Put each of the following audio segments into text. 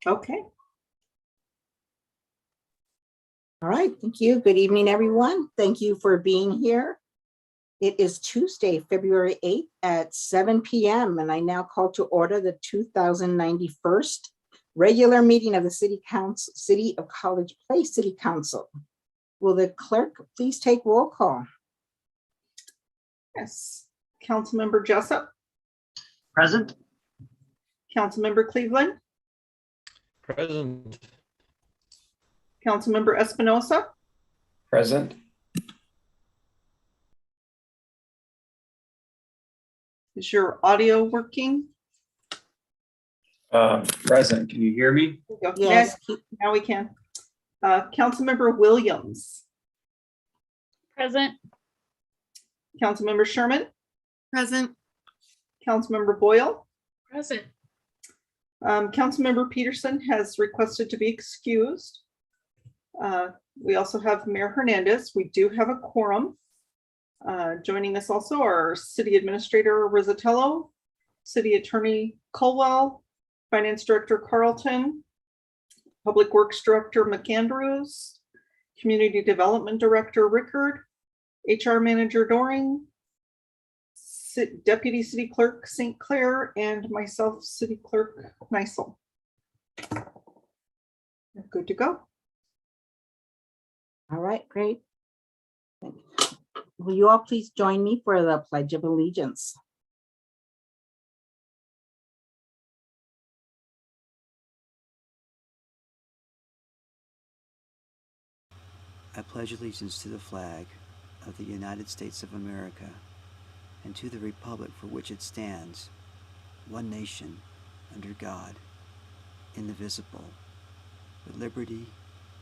Okay. All right, thank you. Good evening, everyone. Thank you for being here. It is Tuesday, February 8th at 7 p.m. and I now call to order the 2091st regular meeting of the City Council, City of College Place City Council. Will the clerk please take roll call? Yes. Councilmember Jessup. Present. Councilmember Cleveland. Present. Councilmember Espinosa. Present. Is your audio working? Present. Can you hear me? Yes. Now we can. Councilmember Williams. Present. Councilmember Sherman. Present. Councilmember Boyle. Present. Councilmember Peterson has requested to be excused. We also have Mayor Hernandez. We do have a quorum. Joining us also are City Administrator Rizzatello, City Attorney Colwell, Finance Director Carlton, Public Works Director McAndrews, Community Development Director Rickard, HR Manager Doring, Deputy City Clerk St. Clair, and myself, City Clerk Neisel. Good to go. All right, great. Will you all please join me for the Pledge of Allegiance? I pledge allegiance to the flag of the United States of America and to the republic for which it stands, one nation, under God, indivisible, with liberty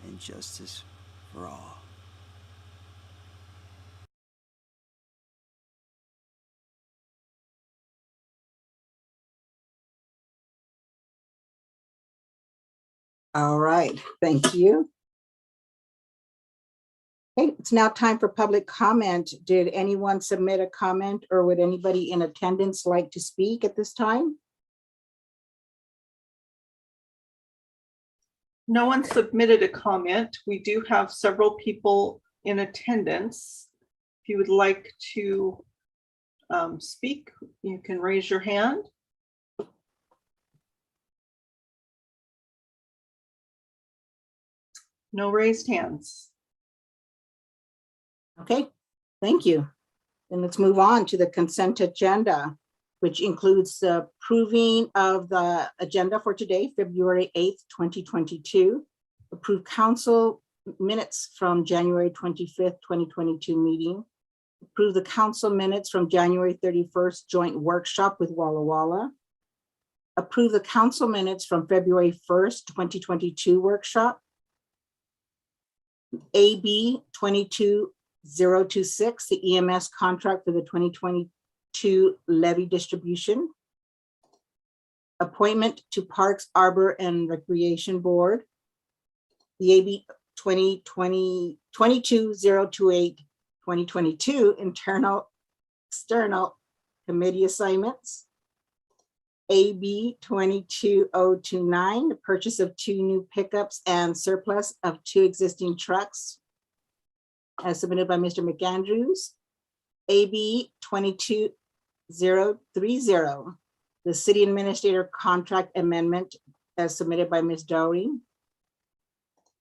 and justice for all. All right, thank you. Okay, it's now time for public comment. Did anyone submit a comment or would anybody in attendance like to speak at this time? No one submitted a comment. We do have several people in attendance. If you would like to speak, you can raise your hand. No raised hands. Okay, thank you. Then let's move on to the consent agenda, which includes the approving of the agenda for today, February 8th, 2022. Approve council minutes from January 25th, 2022 meeting. Approve the council minutes from January 31st joint workshop with Walla Walla. Approve the council minutes from February 1st, 2022 workshop. AB 22026, the EMS contract for the 2022 levy distribution. Appointment to Parks, Arbor, and Recreation Board. The AB 22028 2022 internal, external committee assignments. AB 22029, the purchase of 2 new pickups and surplus of 2 existing trucks, as submitted by Mr. McAndrews. AB 22030, the city administrator contract amendment, as submitted by Ms. Doring.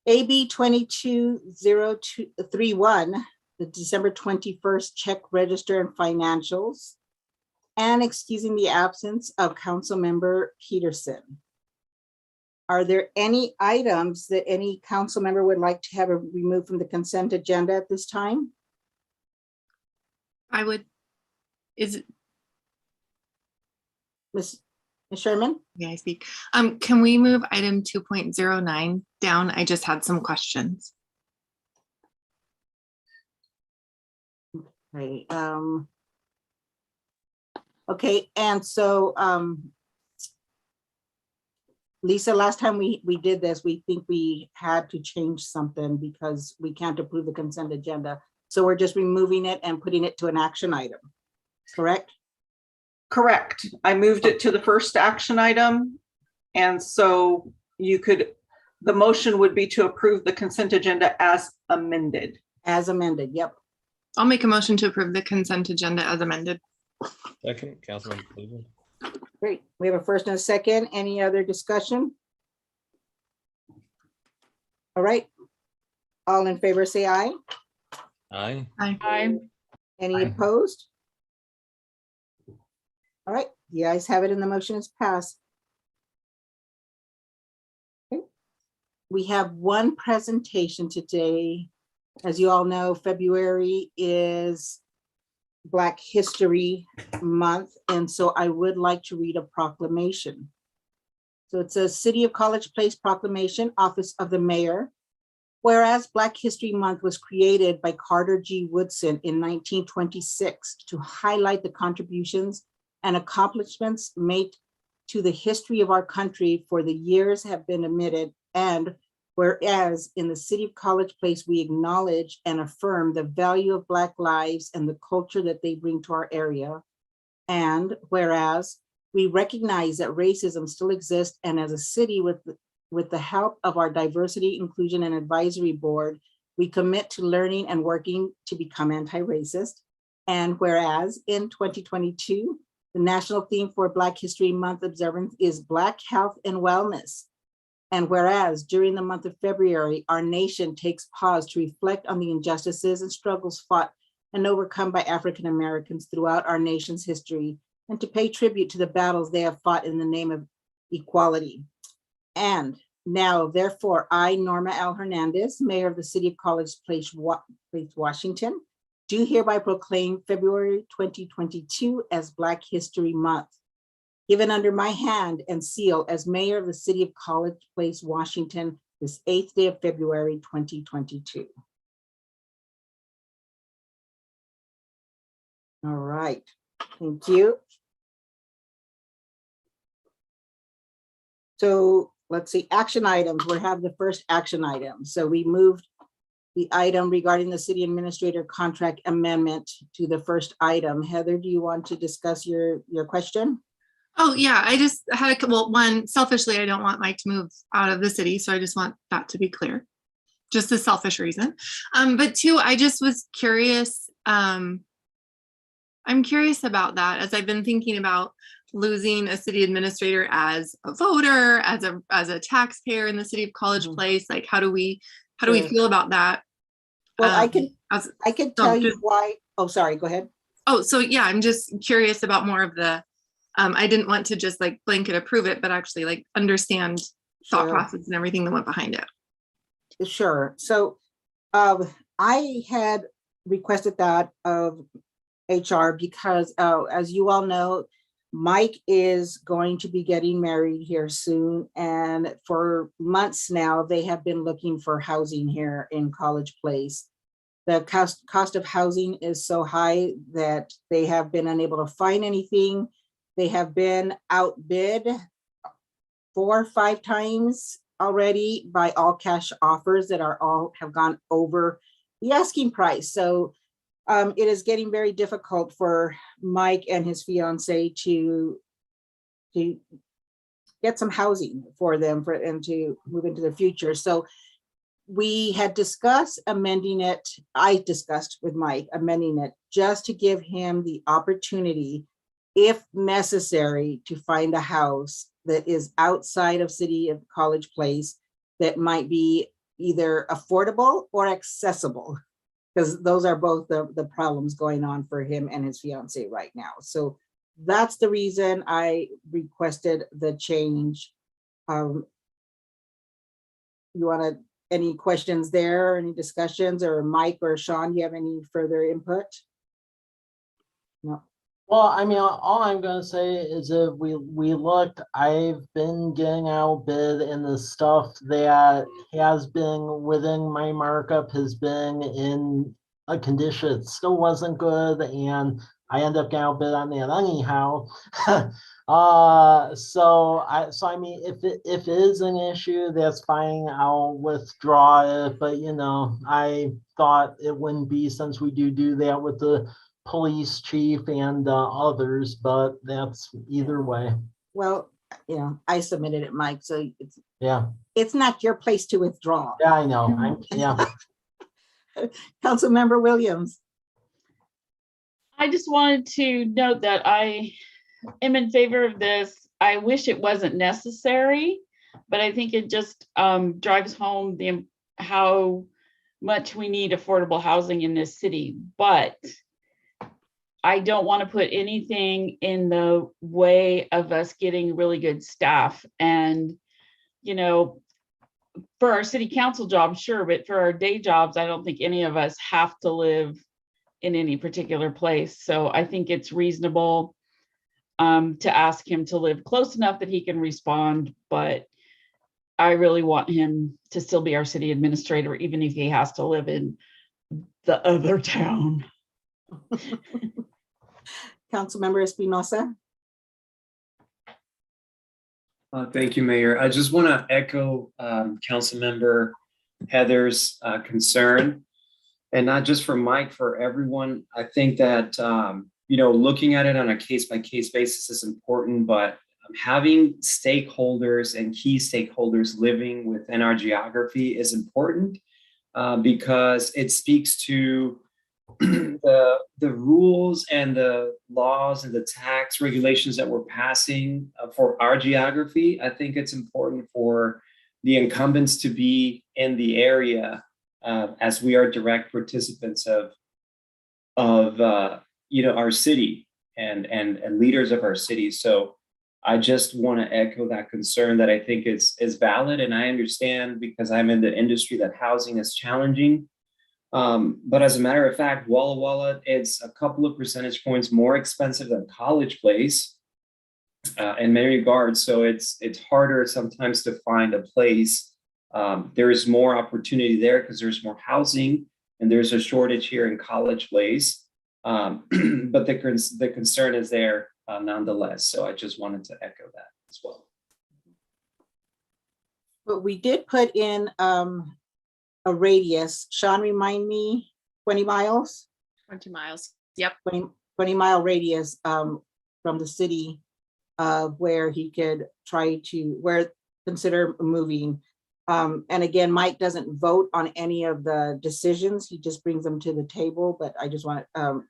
AB 22031, the December 21st check register and financials, and excusing the absence of Councilmember Peterson. Are there any items that any council member would like to have removed from the consent agenda at this time? I would, is it, Ms. Sherman? may I speak? Can we move item 2.09 down? I just had some questions. Right. Okay, and so Lisa, last time we did this, we think we had to change something because we can't approve the consent agenda. So we're just removing it and putting it to an action item, correct? Correct. I moved it to the first action item. And so the motion would be to approve the consent agenda as amended. As amended, yep. I'll make a motion to approve the consent agenda as amended. Second, Councilmember Cleveland. Great. We have a first and a second. Any other discussion? All right. All in favor, say aye. Aye. Aye. Any Aye. opposed? All right, the ayes have it and the motion is passed. Okay. We have one presentation today. As you all know, February is Black History Month, and so I would like to read a proclamation. So it's a City of College Place proclamation, Office of the Mayor. Whereas Black History Month was created by Carter G. Woodson in 1926 to highlight the contributions and accomplishments made to the history of our country for the years have been omitted, and whereas in the City of College Place, we acknowledge and affirm the value of Black lives and the culture that they bring to our area. And whereas we recognize that racism still exists, and as a city with the help of our Diversity, Inclusion, and Advisory Board, we commit to learning and working to become anti-racist. And whereas in 2022, the national theme for Black History Month observance is Black Health and Wellness. And whereas during the month of February, our nation takes pause to reflect on the injustices and struggles fought and overcome by African Americans throughout our nation's history, and to pay tribute to the battles they have fought in the name of equality. And now, therefore, I, Norma L. Hernandez, Mayor of the City of College Place, Washington, do hereby proclaim February 2022 as Black History Month, given under my hand and seal as Mayor of the City of College Place, Washington, this 8th day of February 2022. All right, thank you. So let's see, action items. We have the first action item. So we moved the item regarding the city administrator contract amendment to the first item. Heather, do you want to discuss your question? Oh, yeah, I just had a couple, one, selfishly, I don't want Mike to move out of the city, so I just want that to be clear. Just a selfish reason. But two, I just was curious. I'm curious about that as I've been thinking about losing a city administrator as a voter, as a taxpayer in the city of College Place. Like, how do we Sure. feel about that? Well, I can so tell you just- why. Oh, sorry, go ahead. Oh, so yeah, I'm just curious about more of the, I didn't want to just like blanket approve it, but actually like understand thought Sure. process and everything that went behind it. Sure. So I had requested that of HR because as you all know, Mike is going to be getting married here soon. And for months now, they have been looking for housing here in College Place. The cost of housing is so high that they have been unable to find anything. They have been outbid 4 or 5 times already by all cash offers that have gone over the asking price. So it is getting very difficult for Mike and his fiance to get some housing for them and to move into the future. So we had discussed amending it. I discussed with Mike amending it just to give him the opportunity, if necessary, to find a house that is outside of City of College Place that might be either affordable or accessible, because those are both the problems going on for him and his fiance right now. So that's the reason I requested the change. You want any questions there, any discussions, or Mike or Sean, do you have any further input? No. Well, I mean, all I'm gonna say is if we looked, I've been getting outbid, and the stuff that has been within my markup has been in a condition that still wasn't good, and I end up getting outbid on that anyhow. So I mean, if it is an issue, that's fine. I'll withdraw it. But you know, I thought it wouldn't be, since we do that with the police chief and others, but that's either way. Well, I submitted it, Mike, so Yeah, it's not your place to withdraw. yeah, I know. Yeah. Councilmember Williams. I just wanted to note that I am in favor of this. I wish it wasn't necessary, but I think it just drives home how much we need affordable housing in this city. But I don't want to put anything in the way of us getting really good staff. And, for our city council jobs, sure, but for our day jobs, I don't think any of us have to live in any particular place. So I think it's reasonable to ask him to live close enough that he can respond, but I really want him to still be our city administrator, even if he has to live in the other town. Councilmember Espinosa. Thank you, Mayor. I just want to echo Councilmember Heather's concern, and not just for Mike, for everyone. I think that, looking at it on a case-by-case basis is important, but having stakeholders and key stakeholders living within our geography is important because it speaks to the rules and the laws and the tax regulations that we're passing for our geography. I think it's important for the incumbents to be in the area as we are direct participants of our city and leaders of our city. So I just want to echo that concern that I think is valid, and I understand because I'm in the industry that housing is challenging. But as a matter of fact, Walla Walla, it's a couple of percentage points more expensive than College Place in many regards. So it's harder sometimes to find a place. There is more opportunity there because there's more housing, and there's a shortage here in College Place. But the concern is there nonetheless. So I just wanted to echo that as well. But we did put in a radius. Sean, remind me, 20 miles? 20 miles. Yep. 20 mile radius from the city where he could consider moving. And again, Mike doesn't vote on any of the decisions. He just brings them to the table, but I just want to,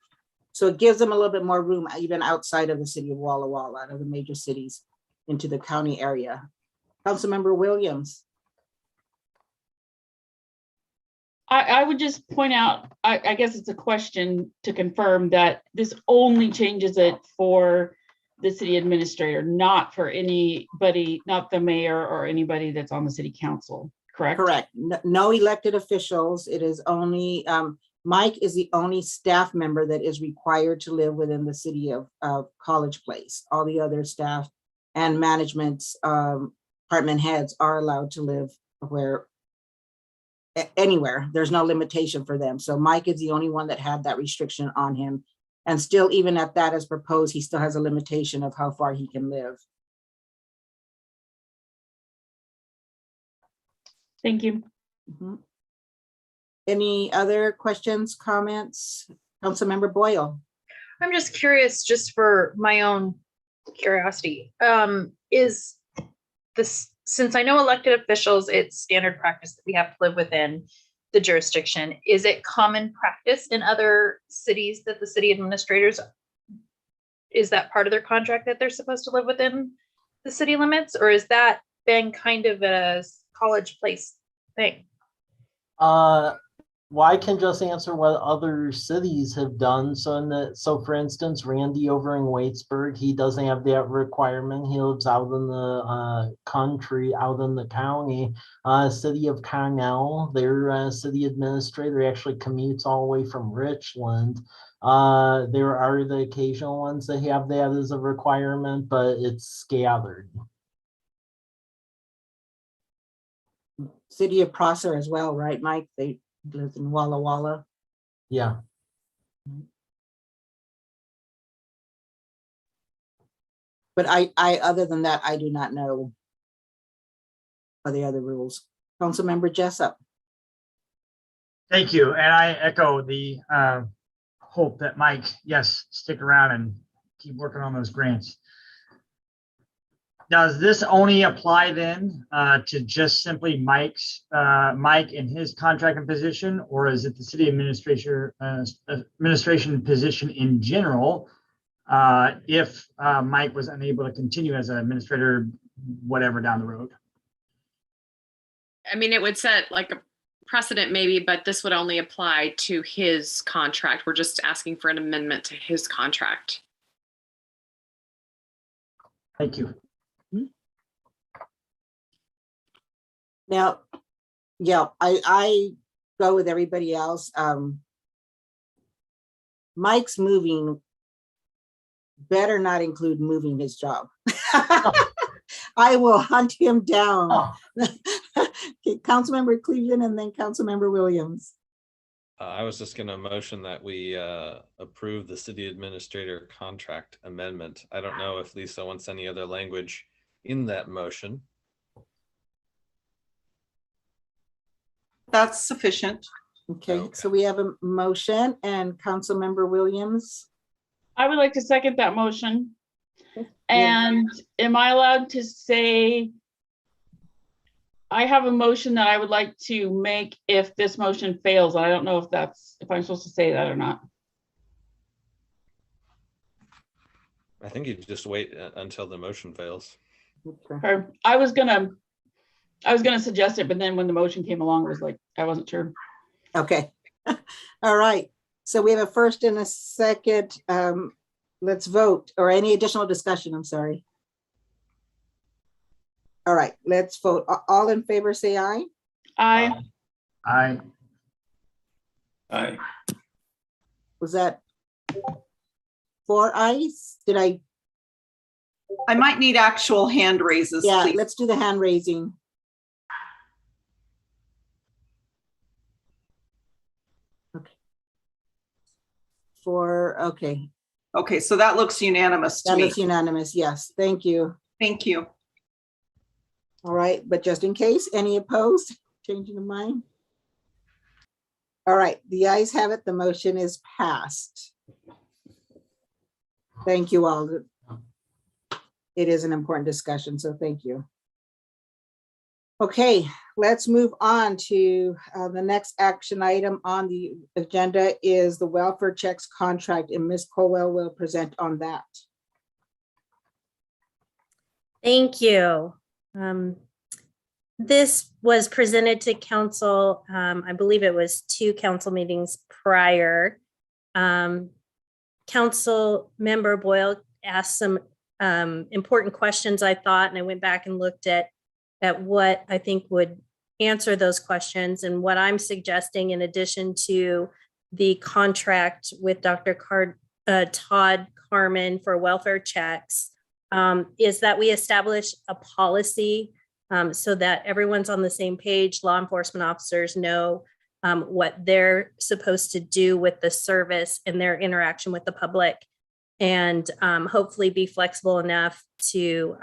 so it gives them a little bit more room even outside of the city of Walla Walla, out of the major cities into the county area. Councilmember Williams. I would just point out, I guess it's a question to confirm that this only changes it for the city administrator, not for anybody, not the mayor or anybody that's on the city council, correct? Correct. No elected officials. It is only, Mike is the only staff member that is required to live within the city of College Place. All the other staff and management's department heads are allowed to live anywhere. There's no limitation for them. So Mike is the only one that had that restriction on him. And still, even at that as proposed, he still has a limitation of how far he can live. Thank you. Mm-hmm. Any other questions, comments? Councilmember Boyle. I'm just curious, just for my own curiosity, is this, since I know elected officials, it's standard practice that we have to live within the jurisdiction. Is it common practice in other cities that the city administrators, is that part of their contract that they're supposed to live within the city limits? Or is that been kind of a College Place thing? Well, I can just answer what other cities have done. So for instance, Randy over in Waitsburg, he doesn't have that requirement. He lives out in the country, out in the county. City of Connell, their city administrator actually commutes all the way from Richland. There are the occasional ones that have that as a requirement, but it's scattered. City of Prosser as well, right, Mike? They live in Walla Walla. Yeah. But I other than that, I do not know of the other rules. Councilmember Jessup. Thank you. And I echo the hope that Mike, yes, stick around and keep working on those grants. Does this only apply then to just simply Mike in his contract and position, or is it the city administration position in general? If Mike was unable to continue as an administrator, whatever down the road. I mean, it would set like a precedent maybe, but this would only apply to his contract. We're just asking for an amendment to his contract. Thank you. Now, yeah, I go with everybody else. Mike's moving better not include moving his job. I will hunt him down. Okay, Councilmember Cleveland and then Councilmember Williams. I was just going to motion that we approve the city administrator contract amendment. I don't know if Lisa wants any other language in that motion. That's sufficient. Okay, so we have a motion and Councilmember Williams. I would like to second that motion. Okay. And am I allowed to say, I have a motion that I would like to make if this motion fails. I don't know if I'm supposed to say that or not. I think you just wait until the motion fails. Okay. Or I was gonna suggest it, but then when the motion came along, I was like, I wasn't sure. Okay. All right. So we have a first and a second. Let's vote, or any additional discussion, I'm sorry. All right, let's vote. All in favor, say aye. Aye. Aye. Aye. Was that 4 ayes? Did I? I might need actual hand raises, Yeah, please. let's do the hand raising. Okay. Okay, Okay, so that looks unanimous to that me. looks unanimous. Yes, thank you. Thank you. All right, but just in case, any opposed, changing of mind? All right, the ayes have it. The motion is passed. Thank you all. It is an important discussion, so thank you. Okay, let's move on to the next action item on the agenda is the welfare checks contract, and Ms. Colwell will present on that. Thank you. This was presented to council, I believe it was 2 council meetings prior. Council member Boyle asked some important questions, I thought, and I went back and looked at what I think would answer those questions. And what I'm suggesting, in addition to the contract with Dr. Todd Carmen for welfare checks, is that we establish a policy so that everyone's on the same page. Law enforcement officers know what they're supposed to do with the service and their interaction with the public, and hopefully be flexible enough to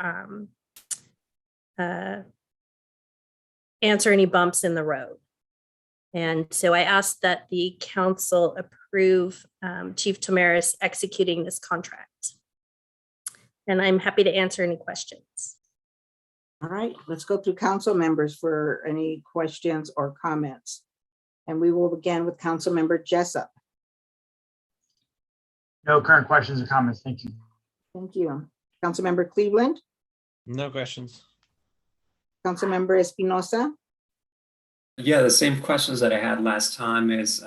answer any bumps in the road. And so I asked that the council approve Chief Tamaris executing this contract. And I'm happy to answer any questions. All right, let's go through council members for any questions or comments. And we will begin with Council Member Jessup. No current questions or comments. Thank you. Thank you. Council Member Cleveland, No questions. Council Member Espinosa, Yeah, the same questions that I had last time is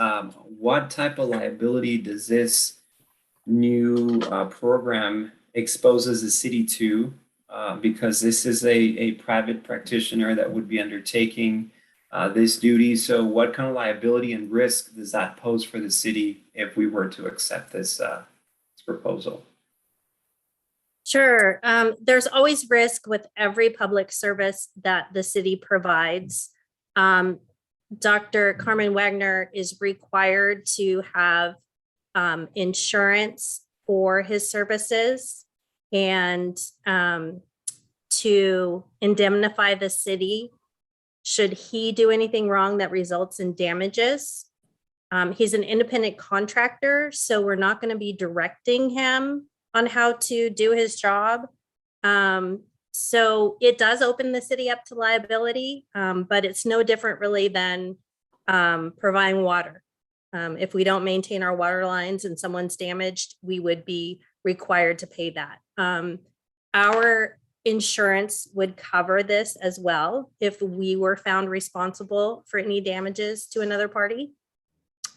what type of liability does this new program exposes the city to? Because this is a private practitioner that would be undertaking this duty. So what kind of liability and risk does that pose for the city if we were to accept this proposal? Sure. There's always risk with every public service that the city provides. Dr. Carmen Wagner is required to have insurance for his services and to indemnify the city should he do anything wrong that results in damages. He's an independent contractor, so we're not going to be directing him on how to do his job. So it does open the city up to liability, but it's no different really than providing water. If we don't maintain our water lines and someone's damaged, we would be required to pay that. Our insurance would cover this as well if we were found responsible for any damages to another party.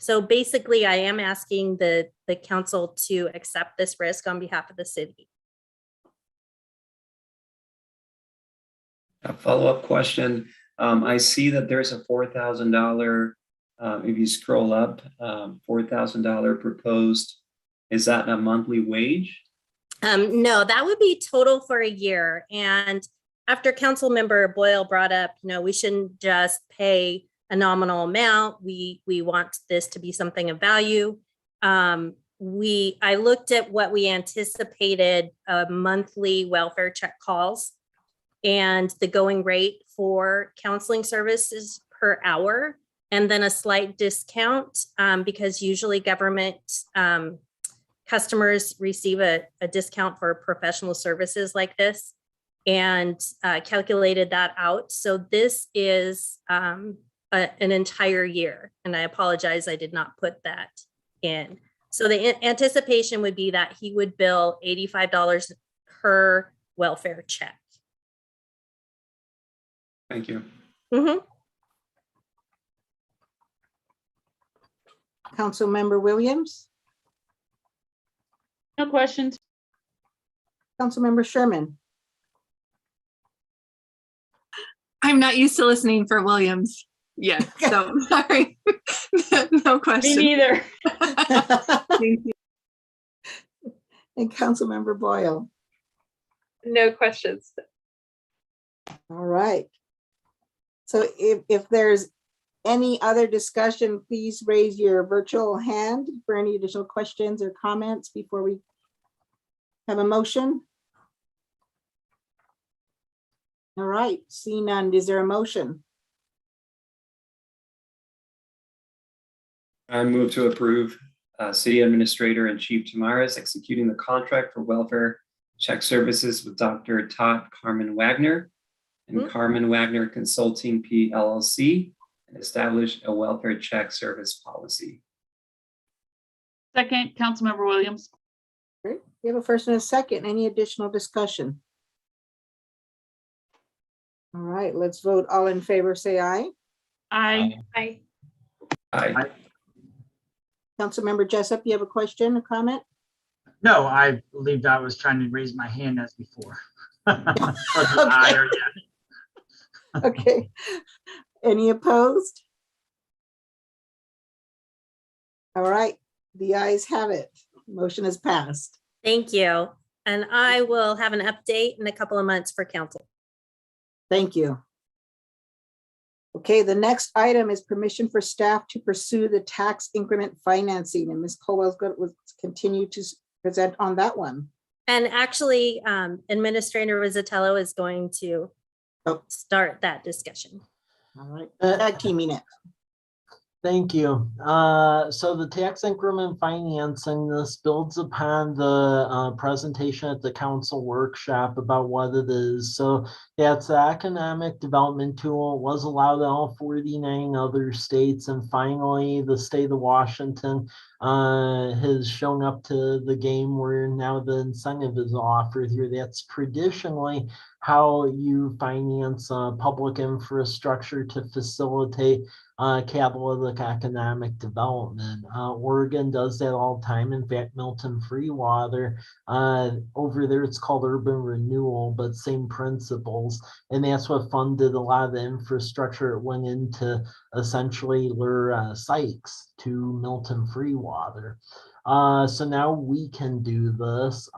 So basically, I am asking the council to accept this risk on behalf of the city. A follow-up question. I see that there's a $4,000, if you scroll up, $4,000 proposed. Is that a monthly wage? No, that would be total for a year. And after Council Member Boyle brought up, we shouldn't just pay a nominal amount. We want this to be something of value. I looked at what we anticipated monthly welfare check calls, and the going rate for counseling services per hour, and then a slight discount because usually government customers receive a discount for professional services like this, and calculated that out. So this is an entire year, and I apologize, I did not put that in. So the anticipation would be that he would bill $85 per welfare check. Thank you. Mm-hmm. Councilmember Williams, No questions. Councilmember Sherman, I'm not used to listening for Williams yet, so sorry. No Me question. neither. Thank you. and Councilmember Boyle. No questions. All right. So if there's any other discussion, please raise your virtual hand for any additional questions or comments before we have a motion. All right, seeing none, is there a motion? I move to approve City Administrator and Chief Tamaris executing the contract for welfare check services with Dr. Todd Carmen Wagner and Carmen Wagner Consulting PLLC, and establish a welfare check service policy. Second, Councilmember Williams. Great. We have a first and a second. Any additional discussion? All right, let's vote. All in favor, say aye. Aye. Aye. Aye. Councilmember Jessup, you have a question, a comment? No, I believed I was trying to raise my hand as before. Aye or yes. Okay. Any opposed? All right, the ayes have it. Motion is passed. Thank you. And I will have an update in a couple of months for council. Thank you. Okay, the next item is permission for staff to pursue the tax increment financing, and Ms. Colwell's going to continue to present on that one. And actually, Administrator Rizzatello is going to start that discussion. All right, tag teaming it. Thank you. So the tax increment financing, this builds upon the presentation at the council workshop about what it is. So that's the economic development tool. It was allowed in all 49 other states. And finally, the state of Washington has shown up to the game where now the incentive is offered here. That's traditionally how you finance public infrastructure to facilitate catalytic economic development. Oregon does that all the time. In fact, Milton Freewater, over there it's called urban renewal, but same principles. And that's what funded a lot of the infrastructure that went into essentially lure Sykes to Milton Freewater. So now we can do this.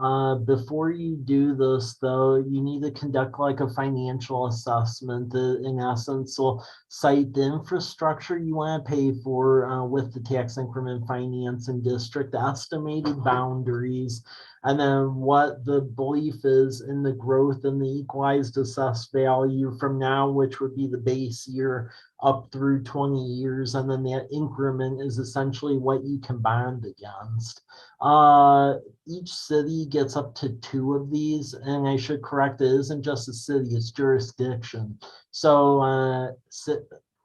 Before you do this, though, you need to conduct like a financial assessment that in essence will cite the infrastructure you want to pay for with the tax increment financing district, estimated boundaries, and then what the belief is in the growth and the equalized assessed value from now, which would be the base year up through 20 years. And then that increment is essentially what you can bond against. against. Each city gets up to 2 of these, and I should correct, it isn't just a city, it's jurisdiction. So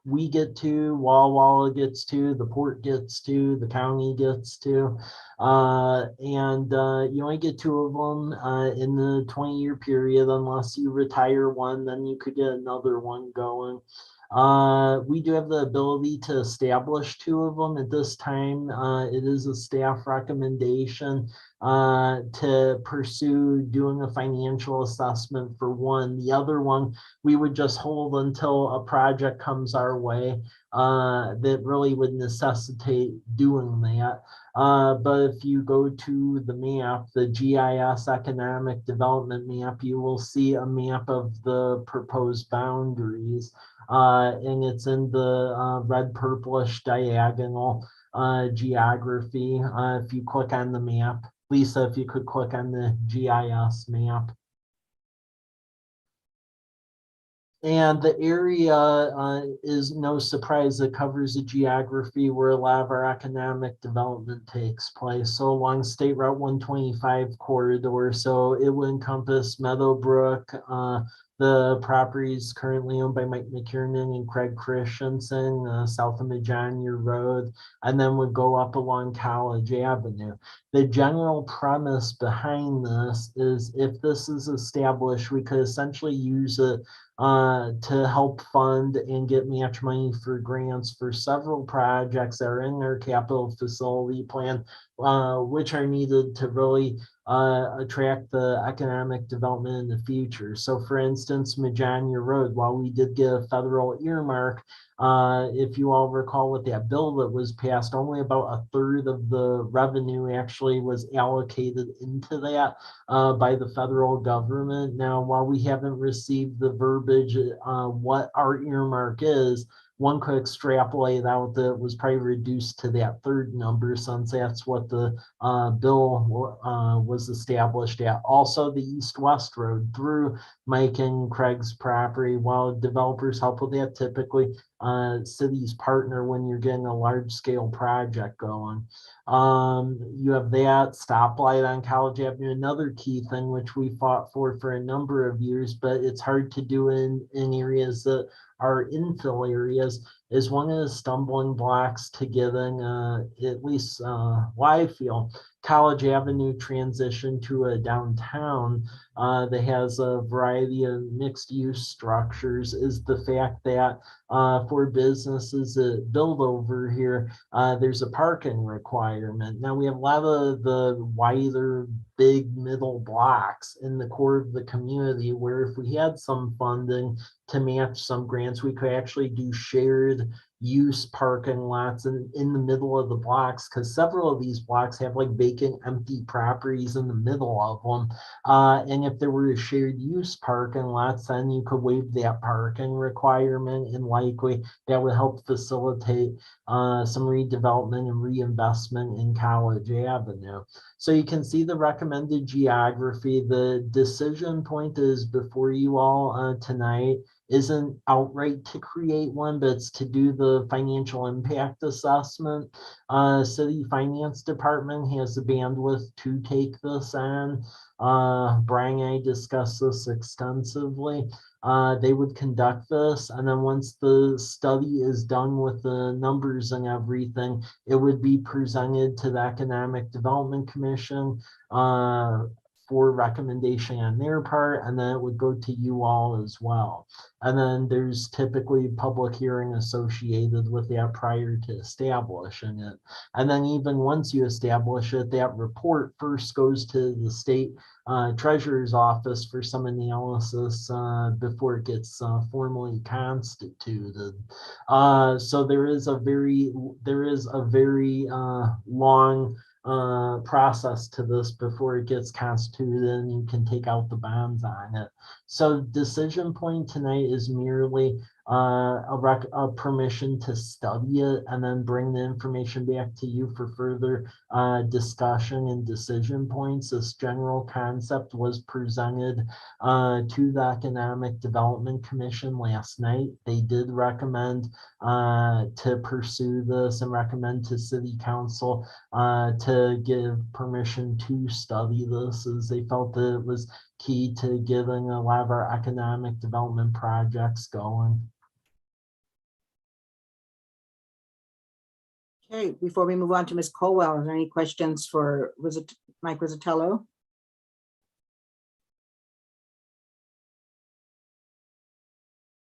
we get 2, Walla Walla gets 2, the port gets 2, the county gets 2. And you only get 2 of them in the 20-year period, unless you retire one, then you could get another one going. We do have the ability to establish 2 of them at this time. It is a staff recommendation to pursue doing a financial assessment for one. The other one, we would just hold until a project comes our way that really would necessitate doing that. But if you go to the map, the GIS economic development map, you will see a map of the proposed boundaries. And it's in the red purplish diagonal geography. If you click on the map, Lisa, if you could click on the GIS map. And the area is no surprise, it covers the geography where a lot of our economic development takes place. So along State Route 125 corridor, so it would encompass Meadowbrook, the properties currently owned by Mike McKiernan and Craig Christensen, south of Majania Road, and then would go up along College Avenue. The general premise behind this is if this is established, we could essentially use it to help fund and get match money for grants for several projects that are in their capital facility plan, which are needed to really attract the economic development in the future. So for instance, Majania Road, while we did get a federal earmark, if you all recall with that bill that was passed, only about 1/3 of the revenue actually was allocated into that by the federal government. Now, while we haven't received the verbiage what our earmark is, one could extrapolate out that it was probably reduced to that 1/3 number, since that's what the bill was established at. Also, the east-west road through Mike and Craig's property, while developers help with that, typically cities partner when you're getting a large-scale project going. You have that stoplight on College Avenue, another key thing which we fought for a number of years, but it's hard to do in areas that are infill areas, is one of the stumbling blocks to getting, at least what I feel, College Avenue transition to a downtown that has a variety of mixed use structures, is the fact that for businesses that build over here, there's a parking requirement. Now we have a lot of the wider, big middle blocks in the core of the community where if we had some funding to match some grants, we could actually do shared use parking lots in the middle of the blocks, because several of these blocks have like vacant empty properties in the middle of them. And if there were shared use parking lots, then you could waive that parking requirement, and likely that would help facilitate some redevelopment and reinvestment in College Avenue. So you can see the recommended geography. The decision point is before you all tonight isn't outright to create one, but it's to do the financial impact assessment. City Finance Department has the bandwidth to take this on. Brian and I discussed this extensively. They would conduct this, and then once the study is done with the numbers and everything, it would be presented to the Economic Development Commission for recommendation on their part, and then it would go to you all as well. And then there's typically public hearing associated with that prior to establishing it. And then even once you establish it, that report first goes to the state treasurer's office for some analysis before it gets formally constituted. So there is a very long process to this before it gets constituted and you can take out the bonds on it. So decision point tonight is merely a permission to study it and then bring the information back to you for further discussion and decision points. This general concept was presented to the Economic Development Commission last night. They did recommend to pursue this and recommend to City Council to give permission to study this, as they felt that it was key to getting a lot of our economic development projects going. Okay, before we move on to Ms. Colwell, are there any questions for Mike Rizzatello?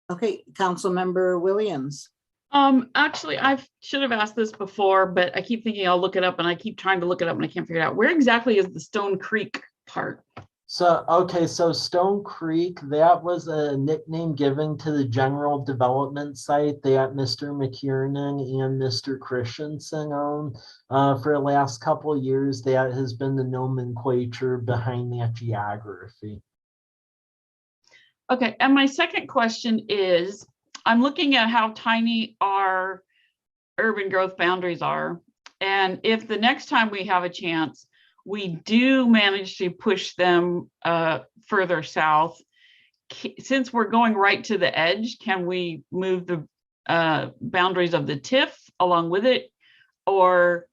Okay, Councilmember Williams. Actually, I should have asked this before, but I keep thinking I'll look it up and I keep trying to look it up and I can't figure it out. Where exactly is the Stone Creek part? So, okay, so Stone Creek, that was a nickname given to the general development site that Mr. McKiernan and Mr. Christensen own. For the last couple of years, that has been the nomenclature behind that geography. Okay, and my second question is, I'm looking at how tiny our urban growth boundaries are. And if the next time we have a chance, we do manage to push them further south, since we're going right to the edge, can we move the boundaries of the TIF along with it? Or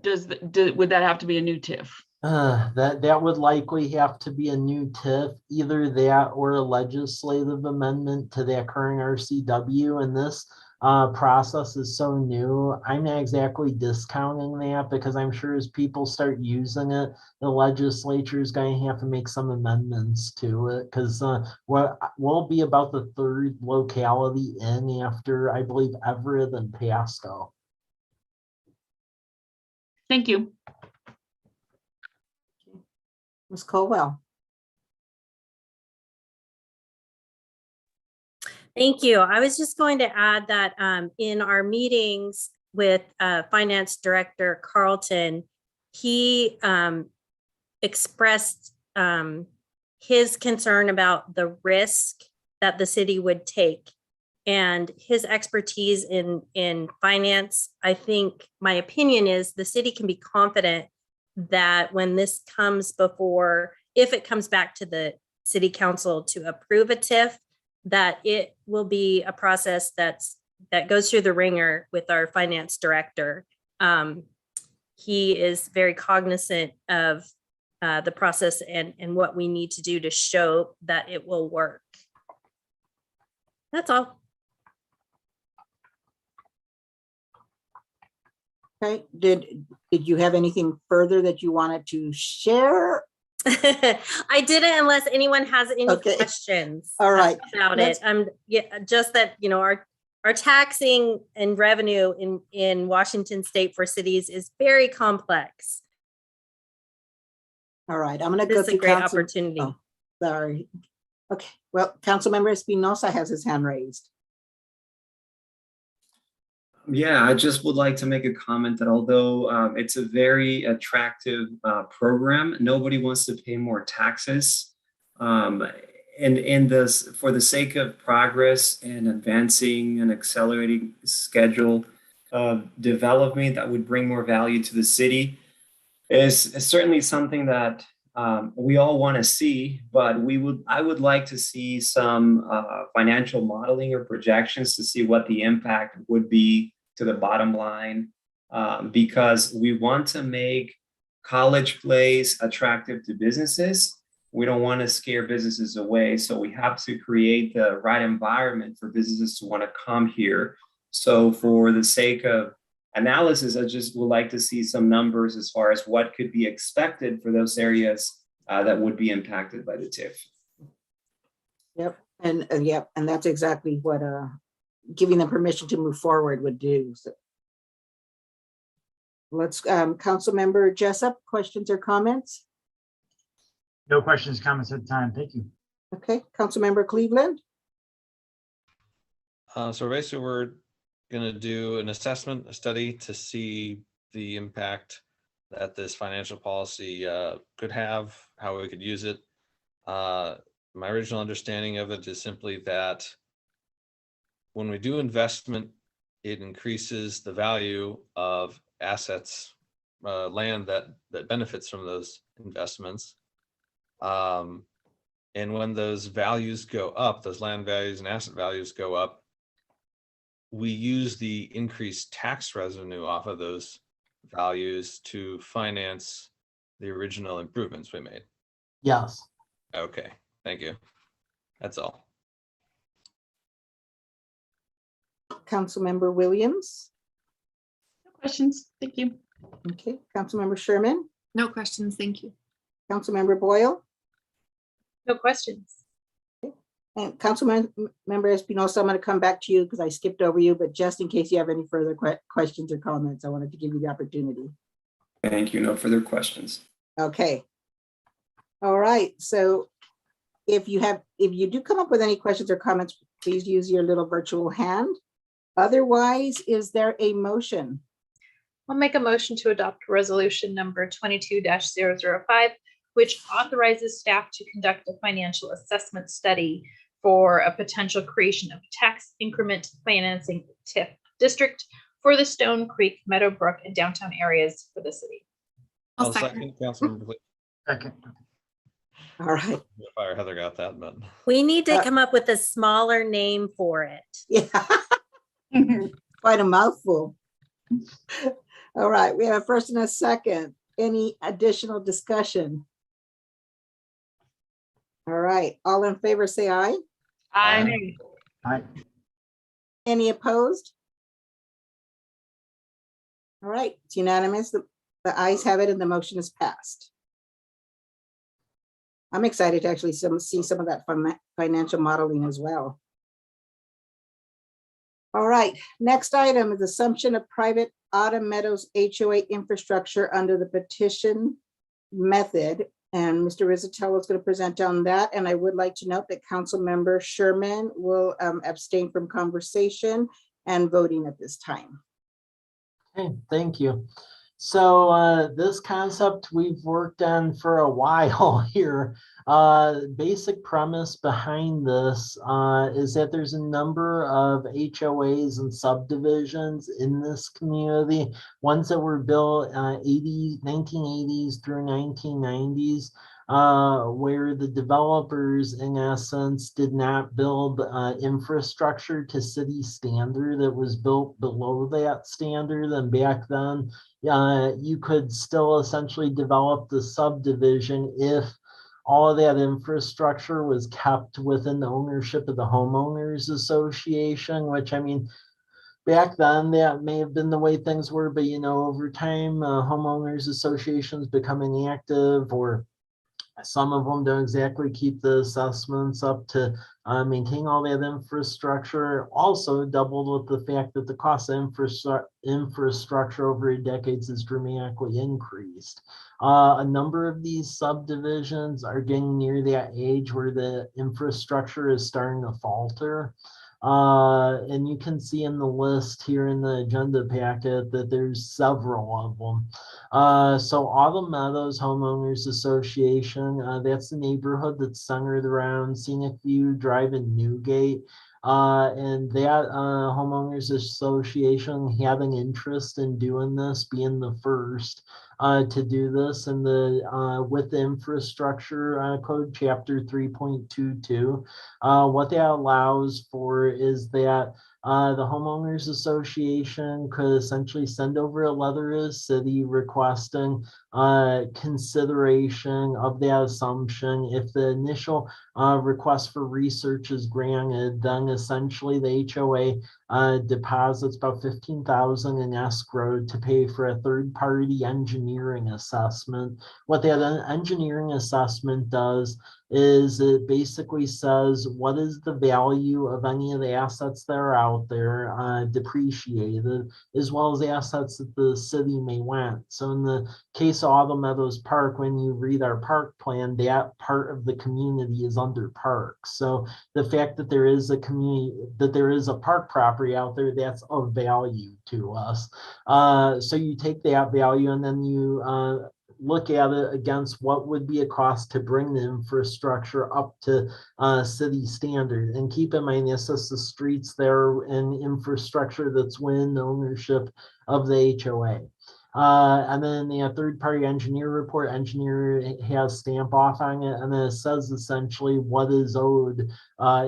would that have to be a new TIF? That would likely have to be a new TIF, either that or a legislative amendment to that current RCW. And this process is so new, I'm not exactly discounting that, because I'm sure as people start using it, the legislature is going to have to make some amendments to it, because we'll be about the third locality in after, I believe, Everett and Pasco. Thank you. Ms. Colwell. Thank you. I was just going to add that in our meetings with Finance Director Carlton, he expressed his concern about the risk that the city would take, and his expertise in finance. I think my opinion is the city can be confident that when this comes before, if it comes back to the city council to approve a TIF, that it will be a process that goes through the ringer with our finance director. He is very cognizant of the process and what we need to do to show that it will work. That's all. Okay, did you have anything further that you wanted to share? I didn't, unless anyone has any questions. All right. About it. Yeah, just that, you know, our taxing and revenue in Washington State for cities is very complex. All right, I'm going to go This is to a great Council. opportunity. Oh, sorry. Okay, well, Councilmember Espinosa has his hand raised. Yeah, I just would like to make a comment that although it's a very attractive program, nobody wants to pay more taxes. And in this, for the sake of progress and advancing and accelerating schedule of development that would bring more value to the city is certainly something that we all want to see, but I would like to see some financial modeling or projections to see what the impact would be to the bottom line, because we want to make College Place attractive to businesses. We don't want to scare businesses away, so we have to create the right environment for businesses to want to come here. So for the sake of analysis, I just would like to see some numbers as far as what could be expected for those areas that would be impacted by the TIF. Yep, and that's exactly what giving them permission to move forward would do. So let's, Councilmember Jessup, questions or comments? No questions, comments at the time. Thank you. Okay, Councilmember Cleveland. So basically, we're going to do an assessment, a study to see the impact that this financial policy could have, how we could use it. My original understanding of it is simply that when we do investment, it increases the value of assets, land that benefits from those investments. And when those values go up, those land values and asset values go up, we use the increased tax revenue off of those values to finance the original improvements we made. Yes. Okay, thank you. That's all. Councilmember Williams. No questions. Thank you. Okay, Councilmember Sherman, No questions, thank you. Councilmember Boyle, No questions. and Councilmember Espinosa. I'm going to come back to you because I skipped over you, but just in case you have any further questions or comments, I wanted to give you the opportunity. Thank you. No further questions. Okay. All right. So if you do come up with any questions or comments, please use your little virtual hand. Otherwise, is there a motion? I'll make a motion to adopt resolution number 22-005, which authorizes staff to conduct a financial assessment study for a potential creation of tax increment financing TIF district for the Stone Creek, Meadowbrook, and downtown areas for the city. I'll I'll second Councilmember. Second. All right. Fire Heather got that, but We need to come up with a smaller name for it. Yeah. Quite a mouthful. All right, we have a first and a second. Any additional discussion? All right, all in favor, say aye. Aye. Aye. Any opposed? All right, it's unanimous. The ayes have it and the motion is passed. I'm excited to actually see some of that financial modeling as well. All right, next item is assumption of private Autumn Meadows HOA infrastructure under the petition method. And Mr. Rizzatello is going to present on that. And I would like to note that Councilmember Sherman will abstain from conversation and voting at this time. Okay, thank you. So this concept we've worked on for a while here. Basic premise behind this is that there's a number of HOAs and subdivisions in this community, ones that were built 1980s through 1990s, where the developers in essence did not build infrastructure to city standard. That was built below that standard, and back then you could still essentially develop the subdivision if all of that infrastructure was kept within the ownership of the homeowners association, which, I mean, back then that may have been the way things were, but over time homeowners associations becoming active, or some of them don't exactly keep the assessments up to maintain all that infrastructure. Also doubled with the fact that the cost of infrastructure over decades has dramatically increased. A number of these subdivisions are getting near that age where the infrastructure is starting to falter. And you can see in the list here in the agenda packet that there's several of them. So Autumn Meadows Homeowners Association, that's the neighborhood that's centered around Scenic View Drive in Newgate. And that homeowners association had an interest in doing this, being the first to do this, and with the infrastructure code chapter 3.22. What that allows for is that the homeowners association could essentially send over a letter to the city requesting consideration of that assumption. If the initial request for research is granted, then essentially the HOA deposits about $15,000 in escrow to pay for a third-party engineering assessment. What that engineering assessment does is it basically says what is the value of any of the assets that are out there depreciated, as well as assets that the city may want. So in the case of Autumn Meadows Park, when you read our park plan, that part of the community is under parks. So the fact that there is a community, that there is a park property out there, that's of value to us. So you take that value and then you look at it against what would be a cost to bring the infrastructure up to city standard. And keep in mind, this is the streets there and infrastructure that's within the ownership of the HOA. And then the third-party engineer report, engineer has stamp off on it, and then it says essentially what is owed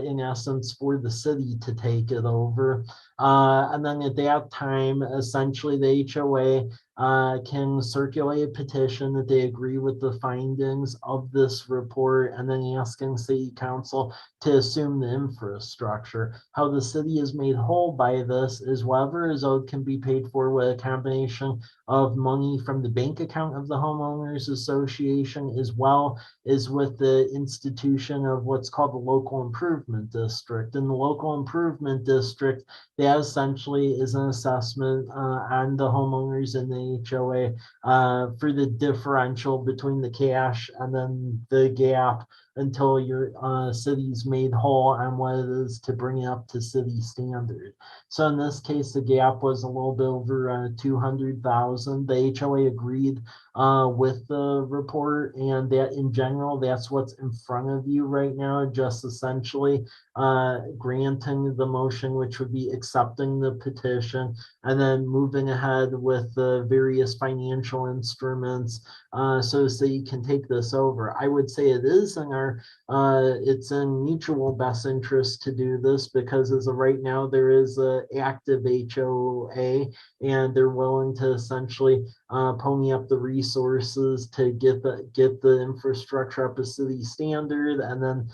in essence for the city to take it over. And then at that time, essentially the HOA can circulate a petition that they agree with the findings of this report, and then asking city council to assume the infrastructure. How the city is made whole by this is whatever is owed can be paid for with a combination of money from the bank account of the homeowners association, as well as with the institution of what's called the local improvement district. In the local improvement district, that essentially is an assessment on the homeowners in the HOA for the differential between the cash and then the gap until your city's made whole on what it is to bring it up to city standard. So in this case, the gap was a little bit over 200,000. The HOA agreed with the report, and that in general, that's what's in front of you right now, just essentially granting the motion, which would be accepting the petition, and then moving ahead with the various financial instruments so the city can take this over. I would say it is in our, it's in mutual best interest to do this, because as of right now, there is an active HOA, and they're willing to essentially pony up the resources to get the infrastructure up to city standard and then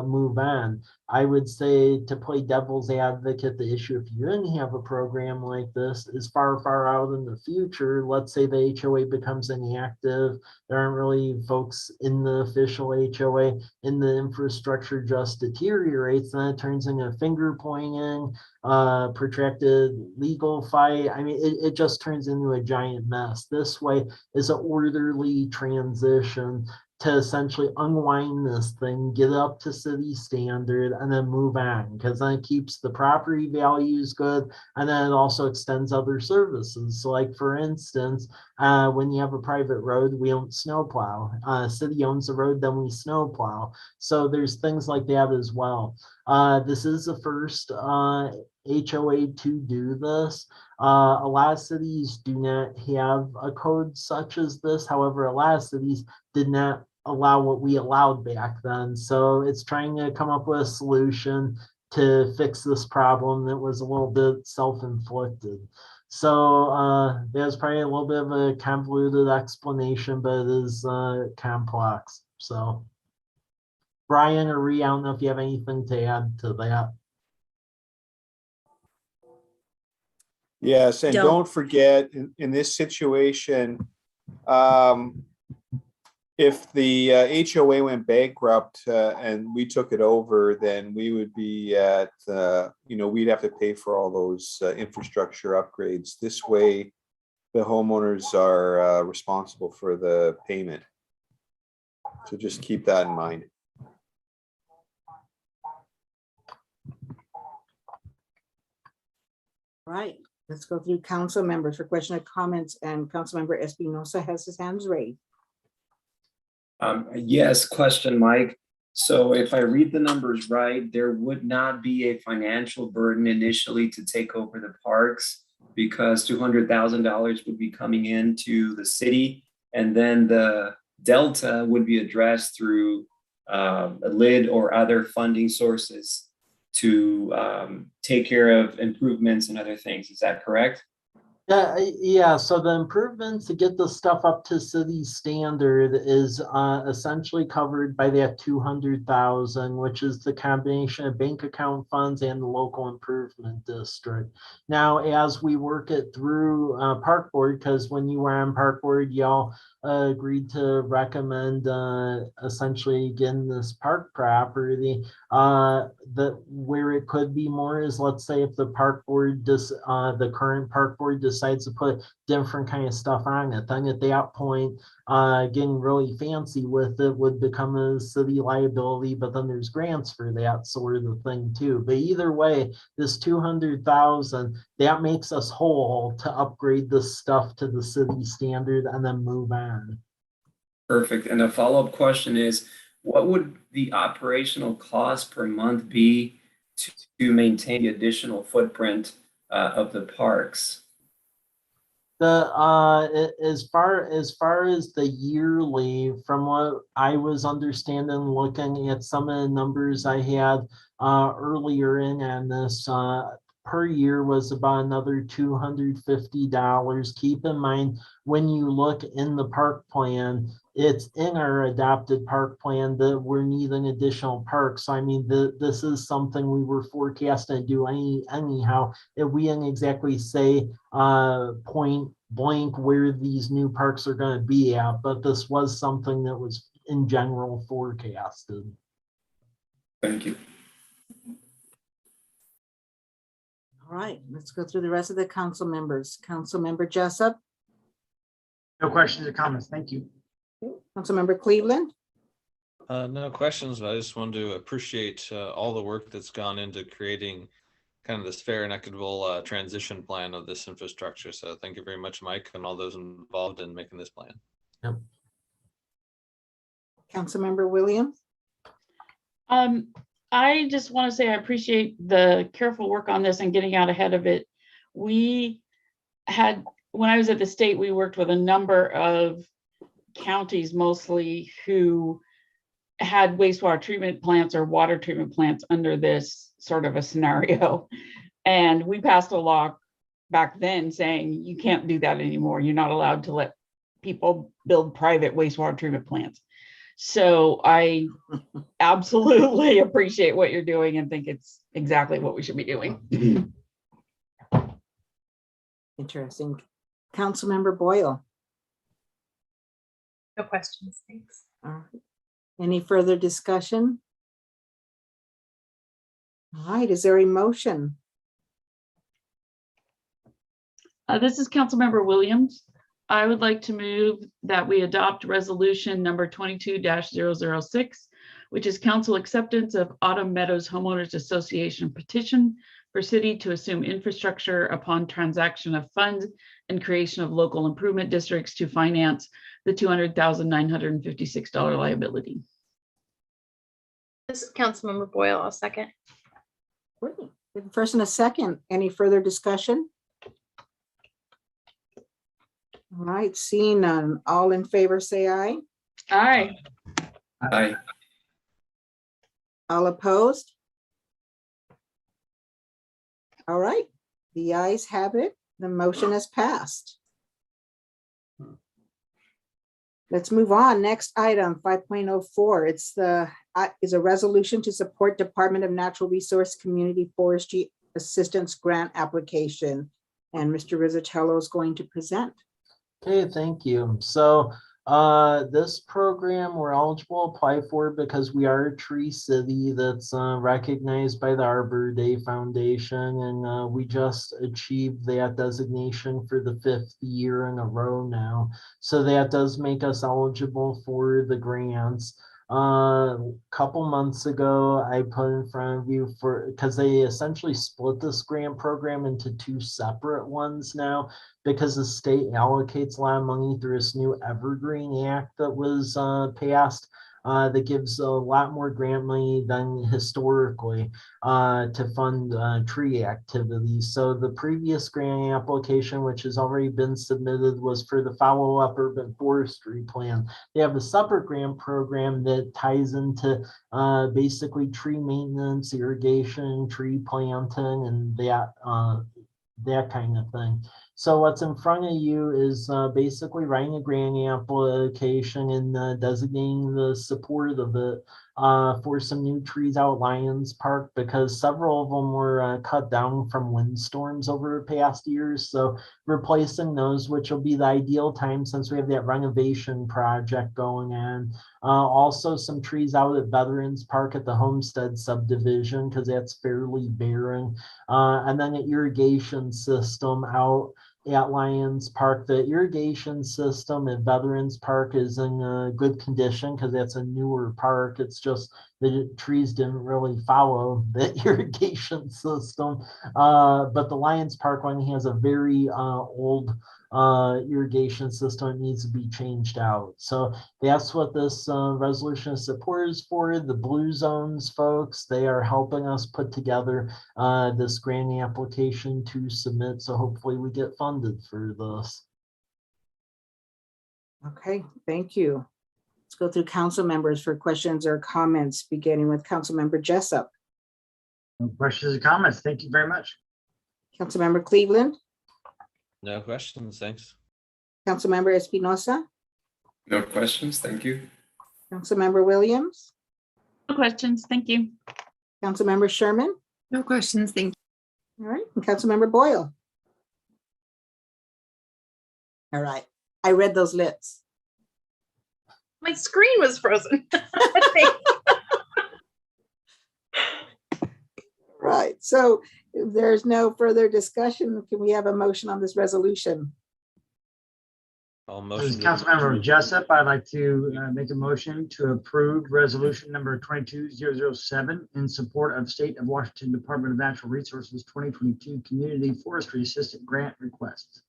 move on. I would say, to play devil's advocate, the issue if you didn't have a program like this is far, far out in the future. Let's say the HOA becomes inactive. There aren't really folks in the official HOA, and the infrastructure just deteriorates, then it turns into finger pointing, protracted legal fight. I mean, it just turns into a giant mess. This way is an orderly transition to essentially unwind this thing, get it up to city standard, and then move on, because then it keeps the property values good, and then it also extends other services. So like, for instance, when you have a private road, we don't snowplow. City owns the road, then we snowplow. So there's things like that as well. This is the first HOA to do this. A lot of cities do not have a code such as this. However, a lot of cities did not allow what we allowed back then. So it's trying to come up with a solution to fix this problem that was a little bit self-inflicted. So there's probably a little bit of a convoluted explanation, but it is complex. So Brian or Ree, I don't know if you have anything to add to that. Yes, and don't forget, in this situation, if the HOA went bankrupt and we took it over, then we would be at, we'd have to pay for all those infrastructure upgrades. This way, the homeowners are responsible for the payment. So just keep that in mind. Right. Let's go through council members for question or comments, and Councilmember Espinosa has his hands raised. Yes, question, Mike. So if I read the numbers right, there would not be a financial burden initially to take over the parks, because $200,000 would be coming into the city, and then the delta would be addressed through a lid or other funding sources to take care of improvements and other things. Is that correct? Yeah, so the improvements to get the stuff up to city standard is essentially covered by that 200,000, which is the combination of bank account funds and the local improvement district. Now, as we work it through park board, because when you were on park board, y'all agreed to recommend essentially getting this park property. Where it could be more is, let's say if the park board the current park board decides to put different kind of stuff on it, then at that point getting really fancy with it would become a city liability, but then there's grants for that sort of thing too. But either way, this 200,000, that makes us whole to upgrade this stuff to the city standard and then move on. Perfect. And a follow-up question is, what would the operational cost per month be to maintain the additional footprint of the parks? As far as the yearly, from what I was understanding, looking at some of the numbers I had earlier in on this, per year was about another $250. Keep in mind, when you look in the park plan, it's in our adopted park plan that we're needing additional parks. So, I mean, this is something we were forecasting to do anyhow. If we didn't exactly say point blank where these new parks are going to be at, but this was something that was in general forecasted. Thank you. All right, let's go through the rest of the council members. Councilmember Jessup, No questions or comments. Thank you. Councilmember Cleveland, No questions, but I just wanted to appreciate all the work that's gone into creating kind of this fair and equitable transition plan of this infrastructure. So thank you very much, Mike, and all those involved in making this plan. Yep. Councilmember Williams. I just want to say I appreciate the careful work on this and getting out ahead of it. We had, when I was at the state, we worked with a number of counties mostly who had wastewater treatment plants or water treatment plants under this sort of a scenario. And we passed a law back then saying you can't do that anymore. You're not allowed to let people build private wastewater treatment plants. So I absolutely appreciate what you're doing and think it's exactly what we should be doing. Interesting. Councilmember Boyle. No questions, thanks. All right. Any further discussion? All right, is there a motion? This is Councilmember Williams. I would like to move that we adopt resolution number 22-006, which is council acceptance of Autumn Meadows Homeowners Association petition for city to assume infrastructure upon transaction of funds and creation of local improvement districts to finance the $200,956 liability. This is Councilmember Boyle, I'll second. Great. First and a second, any further discussion? All right, seeing none, all in favor say aye. Aye. Aye. All opposed? All right, the ayes have it. The motion has passed. Let's move on. Next item, 5.04. It's the is a resolution to support Department of Natural Resource Community Forestry Assistance Grant application. And Mr. Rizzatello is going to present. Okay, thank you. So this program we're eligible to apply for because we are a tree city that's recognized by the Arbor Day Foundation, and we just achieved that designation for the 5th year in a row now. So that does make us eligible for the grants. Couple months ago, I put in front of you because they essentially split this grant program into 2 separate ones now, because the state allocates a lot of money through this new Evergreen Act that was passed that gives a lot more grant money than historically to fund tree activities. So the previous grant application, which has already been submitted, was for the follow-up urban forestry plan. They have a separate grant program that ties into basically tree maintenance, irrigation, tree planting, and that kind of thing. So what's in front of you is basically writing a grant application and designating the support of it for some new trees out Lions Park, because several of them were cut down from windstorms over the past years. So replacing those, which will be the ideal time since we have that renovation project going on. Also some trees out at Veterans Park at the Homestead subdivision, because that's fairly barren. And then an irrigation system out at Lions Park. The irrigation system at Veterans Park is in good condition because that's a newer park. It's just the trees didn't really follow the irrigation system. But the Lions Park one has a very old irrigation system needs to be changed out. So that's what this resolution of support is for. The Blue Zones folks, they are helping us put together this grant application to submit. So hopefully we get funded for this. Okay, thank you. Let's go through council members for questions or comments, beginning with Councilmember Jessup. No questions or comments. Thank you very much. Councilmember Cleveland, No questions, thanks. Councilmember Espinosa, No questions, thank you. Councilmember Williams, No questions. Thank you. Councilmember Sherman, No questions, thank all right, and Councilmember Boyle. All right, I read those lips. My screen was frozen. Right, so if there's no further discussion, can we have a motion on this resolution? All This is motion. Councilmember Jessup. I'd like to make a motion to approve resolution number 22007 in support of State of Washington Department of Natural Resources 2022 Community Forestry Assistant Grant Request.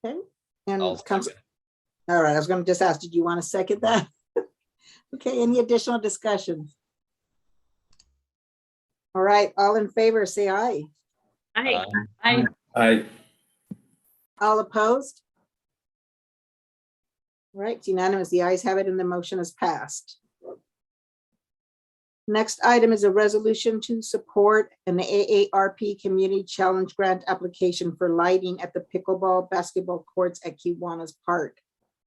Okay, and I'll Council, second. all right, I was gonna just ask, did you want to second that? Okay, any additional discussion? All right, all in favor, say aye. I All opposed? All right, it's unanimous. The ayes have it and the motion is passed. Next item is a resolution to support an AARP Community Challenge Grant application for lighting at the pickleball basketball courts at Kiwanis Park.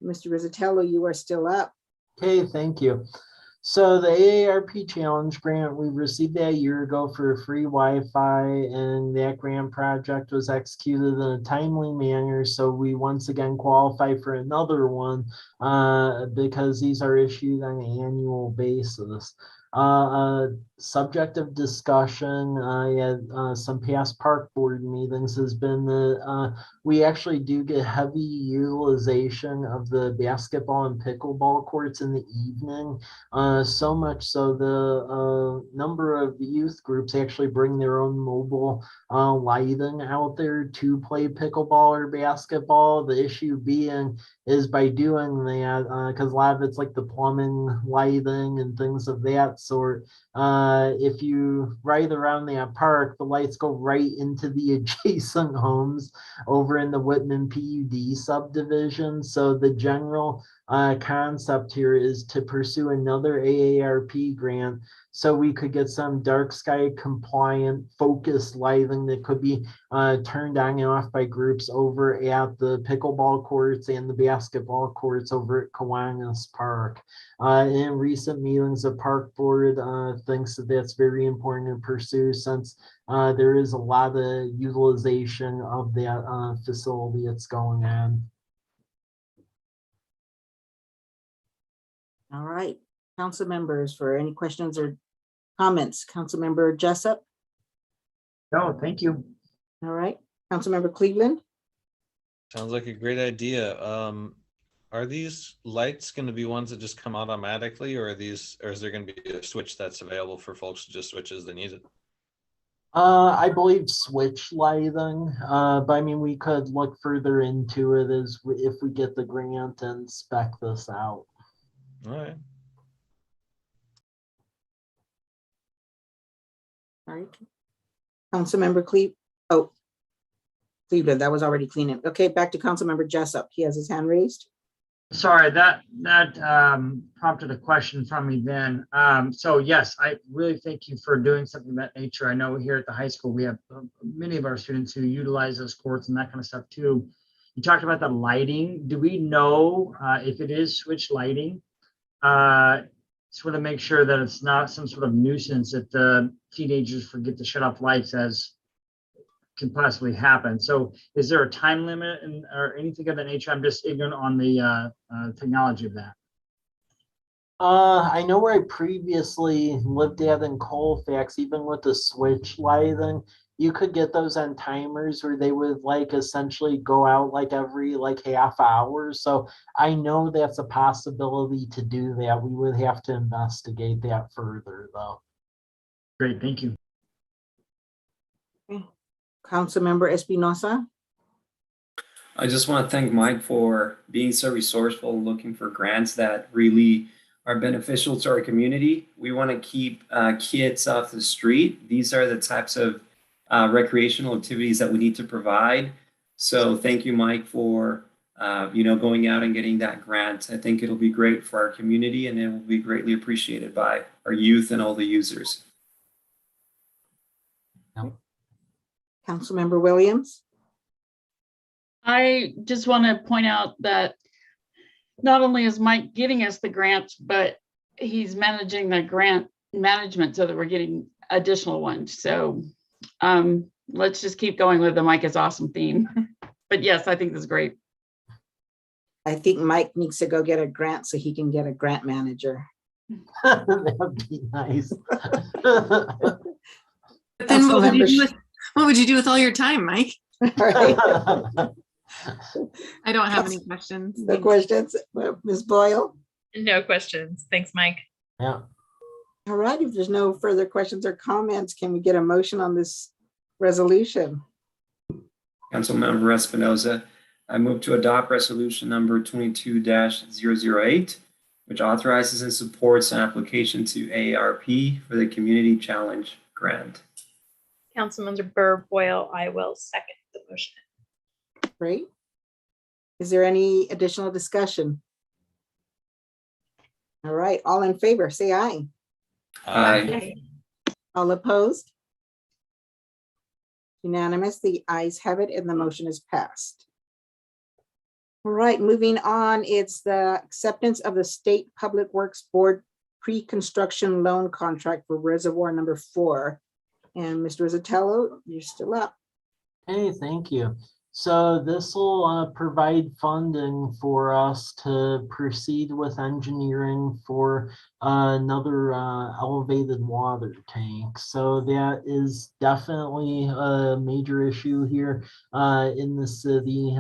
Mr. Rizzatello, you are still up. Okay, thank you. So the AARP Challenge Grant, we received that a year ago for free Wi-Fi, and that grant project was executed in a timely manner. So we once again qualify for another one because these are issued on an annual basis. Subject of discussion at some past park board meetings has been that we actually do get heavy utilization of the basketball and pickleball courts in the evening. So much so the number of youth groups actually bring their own mobile lighting out there to play pickleball or basketball. The issue being is by doing that, because a lot of it's like the plumbing, lighting, and things of that sort. If you ride around that park, the lights go right into the adjacent homes over in the Whitman PUD subdivision. So the general concept here is to pursue another AARP grant so we could get some dark sky compliant focused lighting that could be turned on and off by groups over at the pickleball courts and the basketball courts over at Kiwanis Park. In recent meetings, the park board thinks that that's very important to pursue since there is a lot of utilization of that facility that's going on. All right, council members, for any questions or comments, Councilmember Jessup. No, thank you. All right, Councilmember Cleveland. Sounds like a great idea. Are these lights going to be ones that just come automatically, or is there going to be a switch that's available for folks to just switch as they need it? I believe switch lighting, but I mean, we could look further into it if we get the grant and spec this out. All right. All right. Councilmember Cleveland, that was already cleaning. Okay, back to Councilmember Jessup. He has his hand raised. Sorry, that prompted a question from me then. So yes, I really thank you for doing something of that nature. I know here at the high school, we have many of our students who utilize those courts and that kind of stuff too. You talked about the lighting. Do we know if it is switch lighting? Sort of make sure that it's not some sort of nuisance that the teenagers forget to shut off lights as can possibly happen. So is there a time limit or anything of that nature? I'm just ignorant on the technology of that. I know where I previously lived at in Colfax, even with the switch lighting, you could get those on timers where they would like essentially go out like every like half hour. So I know that's a possibility to do that. We would have to investigate that further though. Great, thank you. Okay. Councilmember Espinosa. I just want to thank Mike for being so resourceful, looking for grants that really are beneficial to our community. We want to keep kids off the street. These are the types of recreational activities that we need to provide. So thank you, Mike, for going out and getting that grant. I think it'll be great for our community, and it will be greatly appreciated by our youth and all the users. Councilmember Williams. I just want to point out that not only is Mike giving us the grant, but he's managing the grant management so that we're getting additional ones. So let's just keep going with the Mike is awesome theme. But yes, I think this is great. I think Mike needs to go get a grant so he can get a grant manager. That'd be nice. But then what would you do with all your time, Mike? Right. I don't have any questions. No questions, Ms. Boyle? No questions. Thanks, Mike. Yeah. All right, if there's no further questions or comments, can we get a motion on this resolution? Councilmember Espinoza, I move to adopt resolution number 22-008, which authorizes and supports an application to AARP for the Community Challenge Grant. Councilmember Boyle, I will second the motion. Great. Is there any additional discussion? All right, all in favor, say aye. Aye. All opposed? Unanimous, the ayes have it and the motion is passed. All right, moving on, it's the acceptance of the State Public Works Board pre-construction loan contract for Reservoir number 4. And Mr. Rizzatello, you're still up. Hey, thank you. So this will provide funding for us to proceed with engineering for another elevated water tank. So that is definitely a major issue here in the city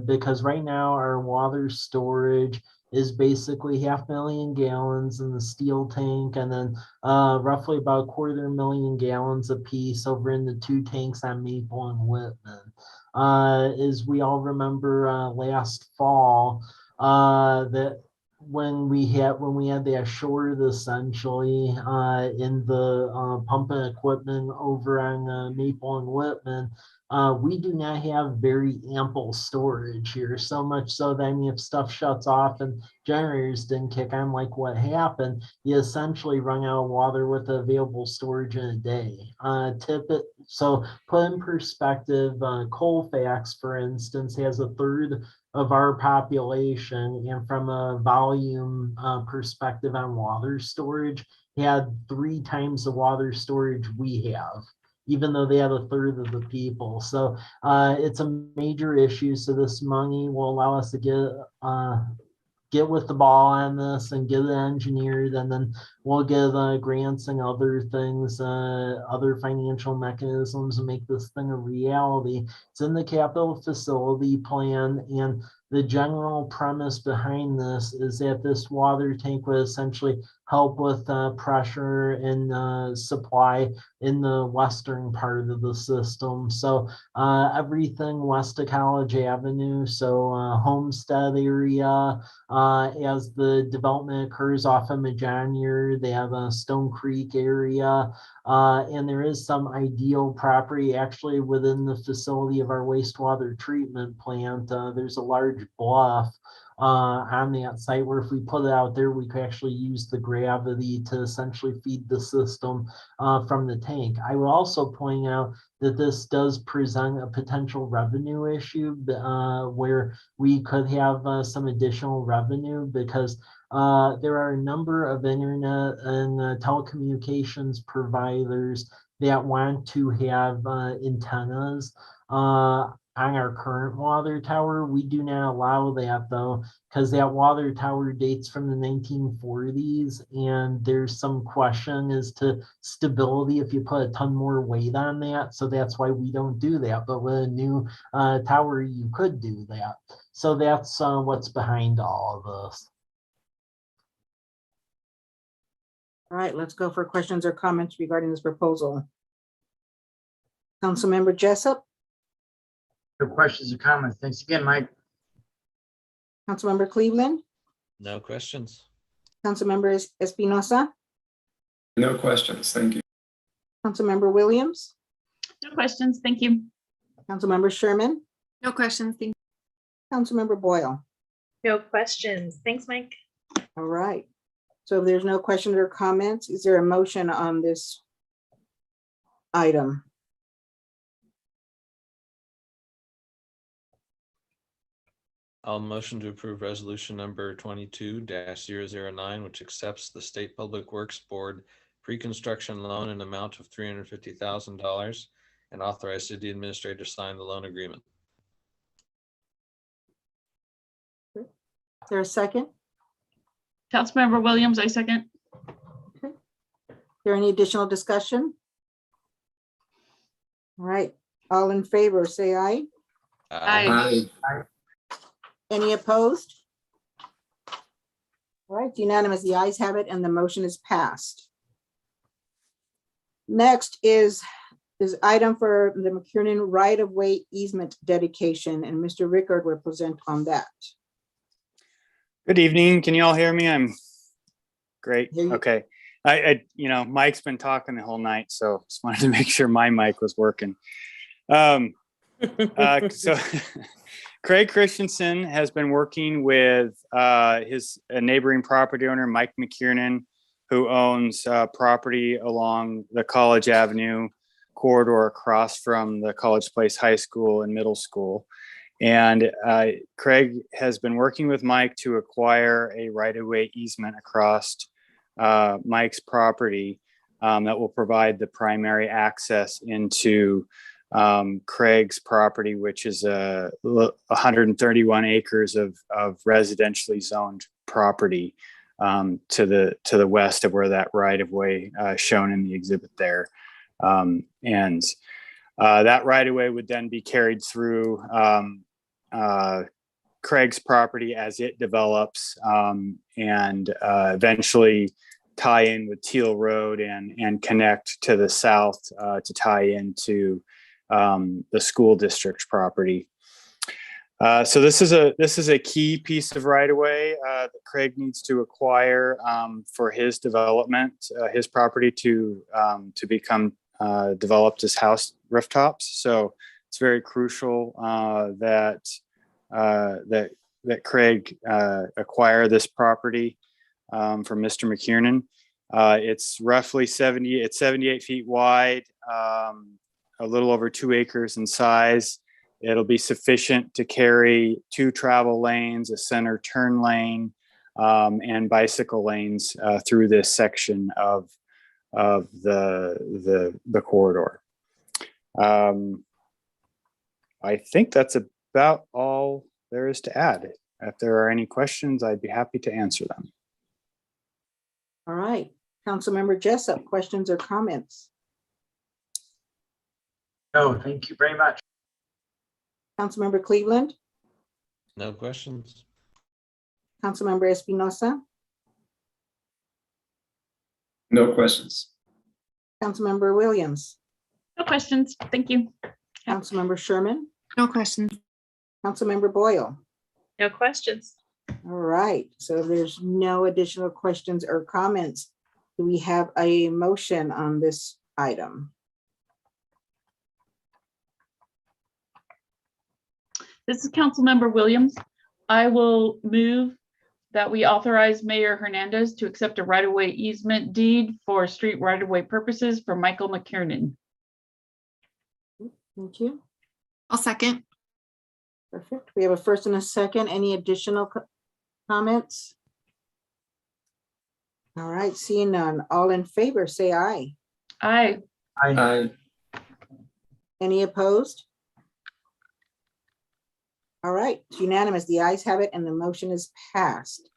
because right now our water storage is basically 500,000 gallons in the steel tank, and then roughly about 250,000 gallons a piece over in the 2 tanks on Maple and Whitman. As we all remember last fall, that when we had that short essentially in the pumping equipment over on Maple and Whitman, we do not have very ample storage here, so much so that, I mean, if stuff shuts off and generators didn't kick on like what happened, you essentially run out of water with available storage in a day. So put in perspective, Colfax, for instance, has 1/3 of our population, and from a volume perspective on water storage, had 3 times the water storage we have, even though they have 1/3 of the people. So it's a major issue. So this money will allow us to get with the ball on this and get it engineered, and then we'll get grants and other things, other financial mechanisms to make this thing a reality. It's in the capital facility plan, and the general premise behind this is that this water tank would essentially help with pressure and supply in the western part of the system. So everything west of College Avenue, so Homestead area, as the development occurs off of Majanier, they have a Stone Creek area, and there is some ideal property actually within the facility of our wastewater treatment plant. There's a large bluff on that site where if we put it out there, we could actually use the gravity to essentially feed the system from the tank. I will also point out that this does present a potential revenue issue where we could have some additional revenue because there are a number of internet and telecommunications providers that want to have antennas on our current water tower. We do not allow that though, because that water tower dates from the 1940s, and there's some question as to stability if you put a ton more weight on that. So that's why we don't do that. But with a new tower, you could do that. So that's what's behind all of this. All right, let's go for questions or comments regarding this proposal. Councilmember Jessup? No questions or comments. Thanks again, Mike. Councilmember Cleveland, No questions. Councilmember Espinosa, No questions. Thank you. Councilmember Williams, No questions. Thank you. Councilmember Sherman, No questions. Thank Councilmember Boyle. No questions. Thanks, Mike. All right. So if there's no questions or comments, is there a motion on this item? I'll motion to approve resolution number 22-009, which accepts the State Public Works Board pre-construction loan in amount of $350,000 and authorize city administrator to sign the loan agreement. Is there a second? Councilmember Williams, I second. Is there any additional discussion? All right, all in favor, say aye. Aye. Any opposed? All right, unanimous, the ayes have it and the motion is passed. Next is item for the McKiernan right-of-way easement dedication, and Mr. Rickard will present on that. Good evening. Can you all hear me? I'm great. Hear you. Okay. Mike's been talking the whole night, so just wanted to make sure my mic was working. So Craig Christensen has been working with his neighboring property owner, Mike McKiernan, who owns property along the College Avenue corridor across from the College Place High School and Middle School. And Craig has been working with Mike to acquire a right-of-way easement across Mike's property that will provide the primary access into Craig's property, which is 131 acres of residentially zoned property to the west of where that right-of-way shown in the exhibit there. And that right-of-way would then be carried through Craig's property as it develops, and eventually tie in with Teal Road and connect to the south to tie into the school district property. So this is a key piece of right-of-way that Craig needs to acquire for his development, his property to become developed as house rooftops. So it's very crucial that Craig acquire this property from Mr. McKiernan. It's roughly 78 feet wide, a little over 2 acres in size. It'll be sufficient to carry 2 travel lanes, a center turn lane, and bicycle lanes through this section of the corridor. I think that's about all there is to add. If there are any questions, I'd be happy to answer them. All right, Councilmember Jessup, questions or comments? No, thank you very much. Councilmember Cleveland, No questions. Councilmember Espinosa, No questions. Councilmember Williams, No questions. Thank you. Councilmember Sherman, No questions. Councilmember Boyle. No questions. All right, so if there's no additional questions or comments, do we have a motion on this item? This is Councilmember Williams. I will move that we authorize Mayor Hernandez to accept a right-of-way easement deed for street right-of-way purposes for Michael McKiernan. Thank you. I'll second. Perfect. We have a first and a second. Any additional comments? All right, seeing none. All in favor, say aye. Aye. Aye. Any opposed? All right, it's unanimous. The ayes have it and the motion is passed.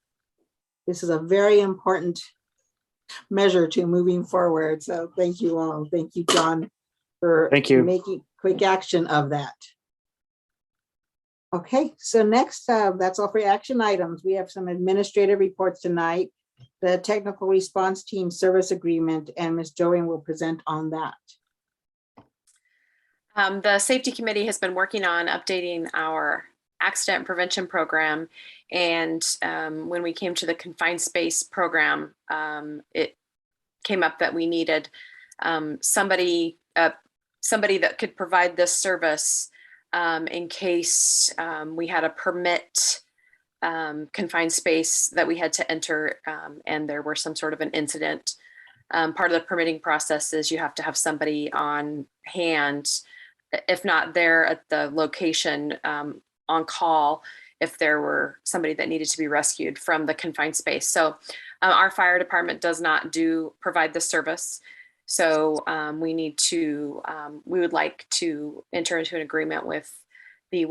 This is a very important measure to moving forward. So thank you all. Thank you, John, for making quick action of that. Okay, so next, that's all for action items. We have some administrative reports tonight. The technical response team service agreement, and Ms. Joey will present on that. The safety committee has been working on updating our accident prevention program. And when we came to the confined space program, it came up that we needed somebody that could provide this service in case we had a permit confined space that we had to enter and there were some sort of an incident. Part of the permitting process is you have to have somebody on hand, if not there at the location, on call if there were somebody that needed to be rescued from the confined space. So our fire department does not provide this service. So we would like to enter into an agreement with the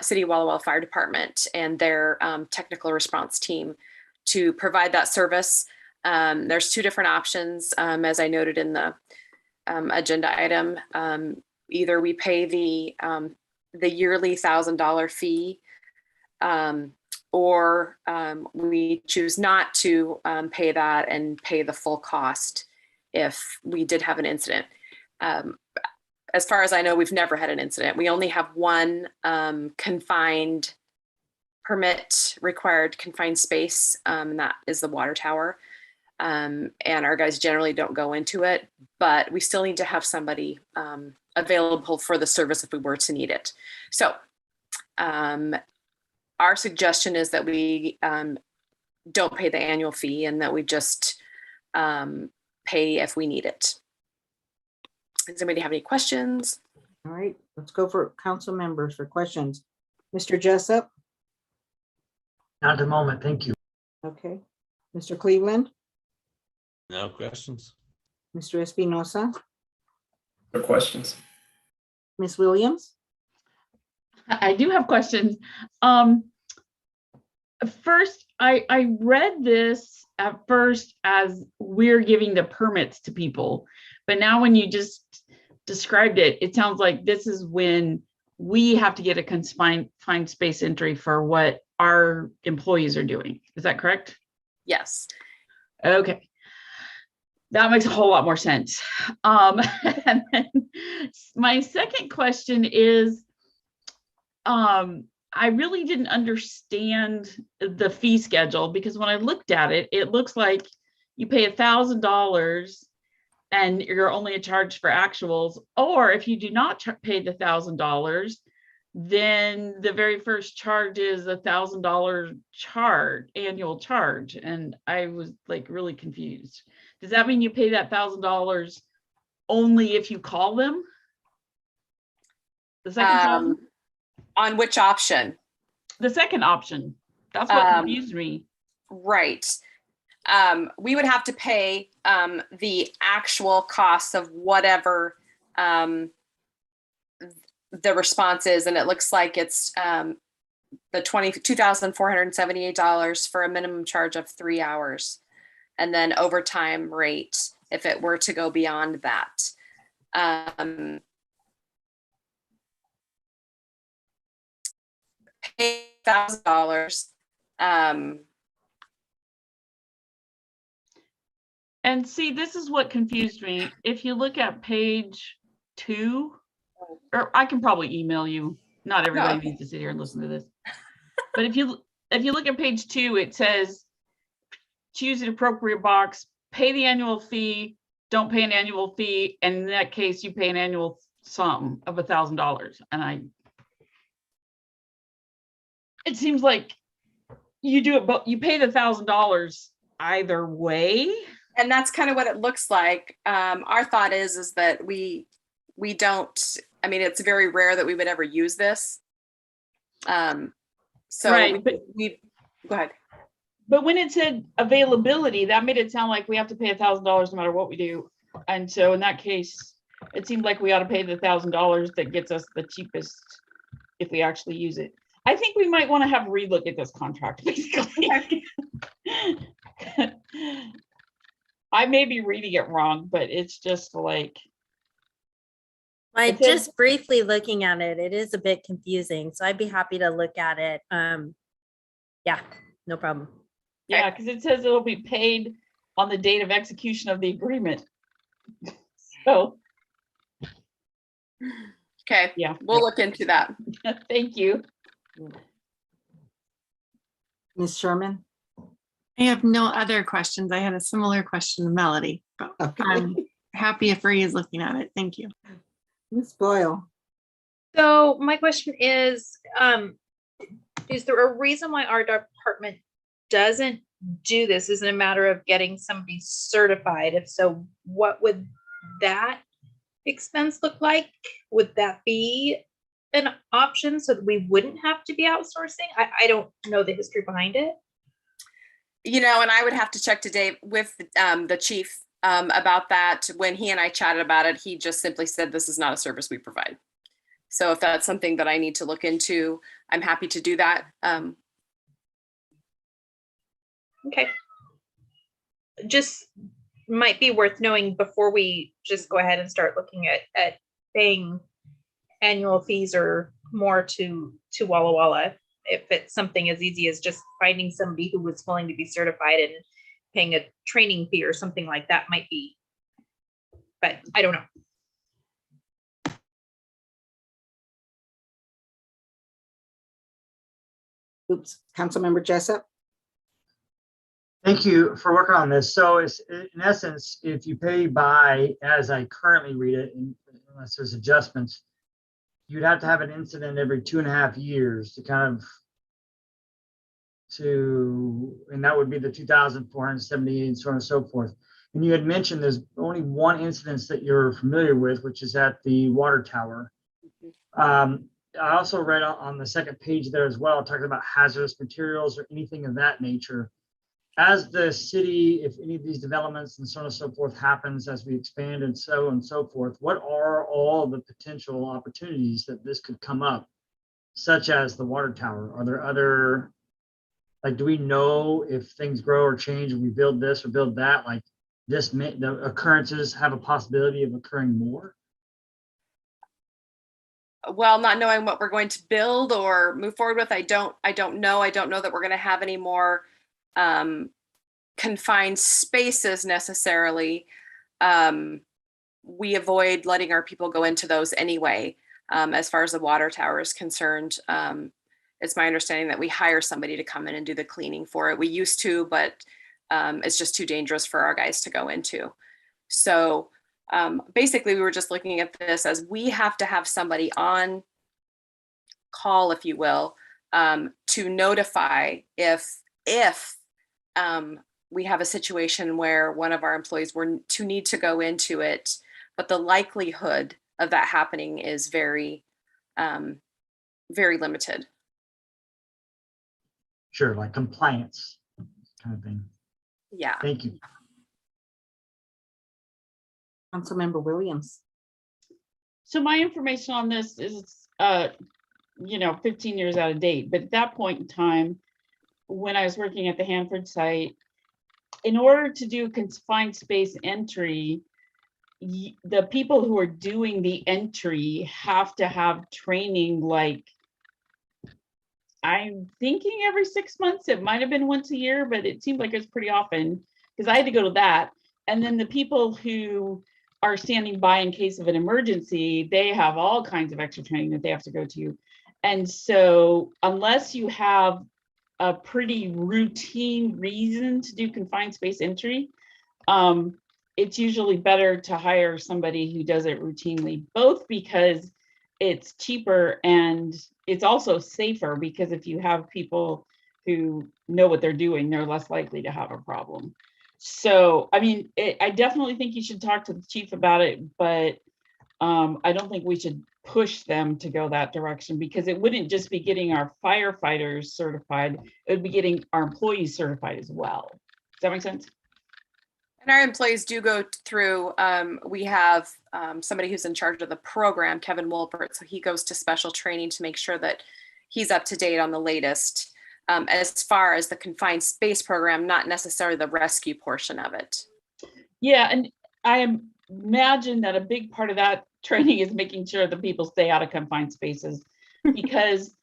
City of Walla Walla Fire Department and their technical response team to provide that service. There's two different options, as I noted in the agenda item. Either we pay the yearly $1,000 fee, or we choose not to pay that and pay the full cost if we did have an incident. As far as I know, we've never had an incident. We only have one confined permit required confined space, and that is the water tower. And our guys generally don't go into it, but we still need to have somebody available for the service if we were to need it. So our suggestion is that we don't pay the annual fee and that we just pay if we need it. Does anybody have any questions? All right, let's go for council members for questions. Mr. Jessup? Not at the moment, thank you. Okay. Mr. Cleveland? No questions. Mr. Espinosa? No questions. Ms. Williams? I do have questions. First, I read this at first as we're giving the permits to people, but now when you just described it, it sounds like this is when we have to get a confined space entry for what our employees are doing. Is that correct? Yes. Okay. That makes a whole lot more sense. And then my second question is, I really didn't understand the fee schedule, because when I looked at it, it looks like you pay $1,000 and you're only charged for actuals, or if you do not pay the $1,000, then the very first charge is $1,000 annual charge. And I was like really confused. Does that mean you pay that $1,000 only if you call them? The second time? On which option? The second option. That's what confused me. Right. We would have to pay the actual cost of whatever the response is, and it looks like it's the $2,478 for a minimum charge of 3 hours, and then overtime rate if it were to go beyond that. Pay $1,000. And see, this is what confused me. If you look at page 2, or I can probably email you. Not everybody needs to sit here and listen to this. But if you look at page 2, it says, choose an appropriate box, pay the annual fee, don't pay an annual fee, and in that case, you pay an annual sum of $1,000. And it seems like you do it, but you pay the $1,000 either way. And that's kind of what it looks like. Our thought is that we don't, I mean, it's very rare that we would ever use this. So right, go ahead. But when it said availability, that made it sound like we have to pay $1,000 no matter what we do. And so in that case, it seemed like we ought to pay the $1,000 that gets us the cheapest if we actually use it. I think we might want to have a relook at this contract, basically. I may be reading it wrong, but it's just like. Just briefly looking at it, it is a bit confusing. So I'd be happy to look at it. Yeah, no problem. Yeah, because it says it'll be paid on the date of execution of the agreement. So. Okay, Yeah. we'll look into that. Thank you. Ms. Sherman? I have no other questions. I had a similar question to Melody, but Okay. I'm happy if Ray is looking at it. Thank you. Ms. Boyle? So my question is there a reason why our department doesn't do this? Is it a matter of getting somebody certified? If so, what would that expense look like? Would that be an option so that we wouldn't have to be outsourcing? I don't know the history behind it. You know, and I would have to check today with the chief about that. When he and I chatted about it, he just simply said, this is not a service we provide. So if that's something that I need to look into, I'm happy to do that. Okay. Just might be worth knowing before we just go ahead and start looking at paying annual fees or more to Walla Walla. If it's something as easy as just finding somebody who was willing to be certified and paying a training fee or something like that might be, but I don't know. Oops, Councilmember Jessup? Thank you for working on this. So it's in essence, if you pay by, as I currently read it, unless there's adjustments, you'd have to have an incident every 2.5 years to kind of and that would be the 2,478 and so on and so forth. And you had mentioned there's only one incident that you're familiar with, which is at the water tower. I also read on the second page there as well, talking about hazardous materials or anything of that nature. As the city, if any of these developments and so on and so forth happens as we expand and so on and so forth, what are all the potential opportunities that this could come up, such as the water tower? Are there other, like, do we know if things grow or change and we build this or build that, like this, the occurrences have a possibility of occurring more? Well, not knowing what we're going to build or move forward with, I don't know. I don't know that we're going to have any more confined spaces necessarily. We avoid letting our people go into those anyway. As far as the water tower is concerned, it's my understanding that we hire somebody to come in and do the cleaning for it. We used to, but it's just too dangerous for our guys to go into. So basically, we were just looking at this as we have to have somebody on call, if you will, to notify if we have a situation where one of our employees were to need to go into it, but the likelihood of that happening is very, very limited. Sure, like compliance kind of thing. Yeah. Thank you. Councilmember Williams? So my information on this is, 15 years out of date, but at that point in time, when I was working at the Hanford site, in order to do confined space entry, the people who are doing the entry have to have training, like, I'm thinking every 6 months. It might have been once a year, but it seemed like it was pretty often because I had to go to that. And then the people who are standing by in case of an emergency, they have all kinds of extra training that they have to go to. And so unless you have a pretty routine reason to do confined space entry, it's usually better to hire somebody who does it routinely, both because it's cheaper and it's also safer, because if you have people who know what they're doing, they're less likely to have a problem. So, I mean, I definitely think you should talk to the chief about it, but I don't think we should push them to go that direction, because it wouldn't just be getting our firefighters certified, it would be getting our employees certified as well. Does that make sense? And our employees do go through, we have somebody who's in charge of the program, Kevin Wolpert, so he goes to special training to make sure that he's up to date on the latest. As far as the confined space program, not necessarily the rescue portion of it. Yeah, and I imagine that a big part of that training is making sure that people stay out of confined spaces, because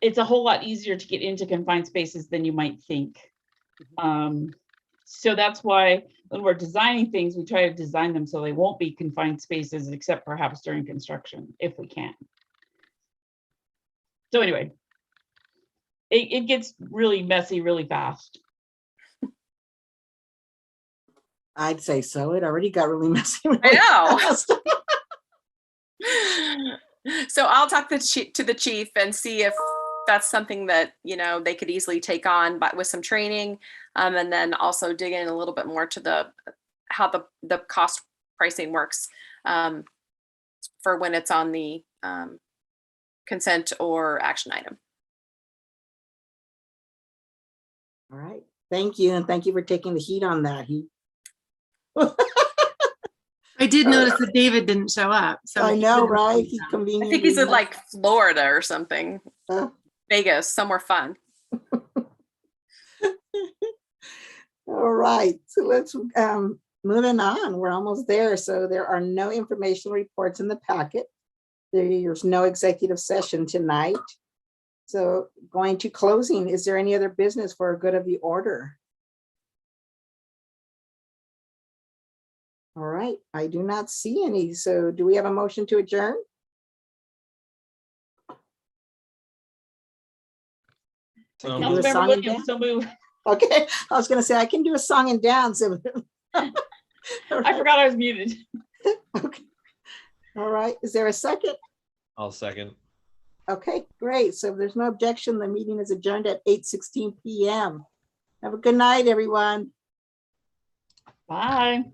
it's a whole lot easier to get into confined spaces than you might think. So that's why, when we're designing things, we try to design them so they won't be confined spaces, except perhaps during construction, if we can. So anyway, it gets really messy really fast. I'd say so. It already got really messy. I know. fast. So I'll talk to the chief and see if that's something that, you know, they could easily take on, but with some training, and then also dig in a little bit more to how the cost pricing works for when it's on the consent or action item. All right. Thank you. And thank you for taking the heat on that. I did notice that David didn't show up. So I know, right? I think he's in like Florida or something. Vegas, somewhere fun. All right, so let's moving on. We're almost there. So there are no informational reports in the packet. There's no executive session tonight. So going to closing, is there any other business for a good of the order? All right, I do not see any. So do we have a motion to adjourn? Councilmember Williams, so move. Okay, I was gonna say I can do a song and dance. I forgot I was muted. Okay. All right, is there a second? I'll second. Okay, great. So if there's no objection, the meeting is adjourned at 8:16 p.m. Have a good night, everyone. Bye.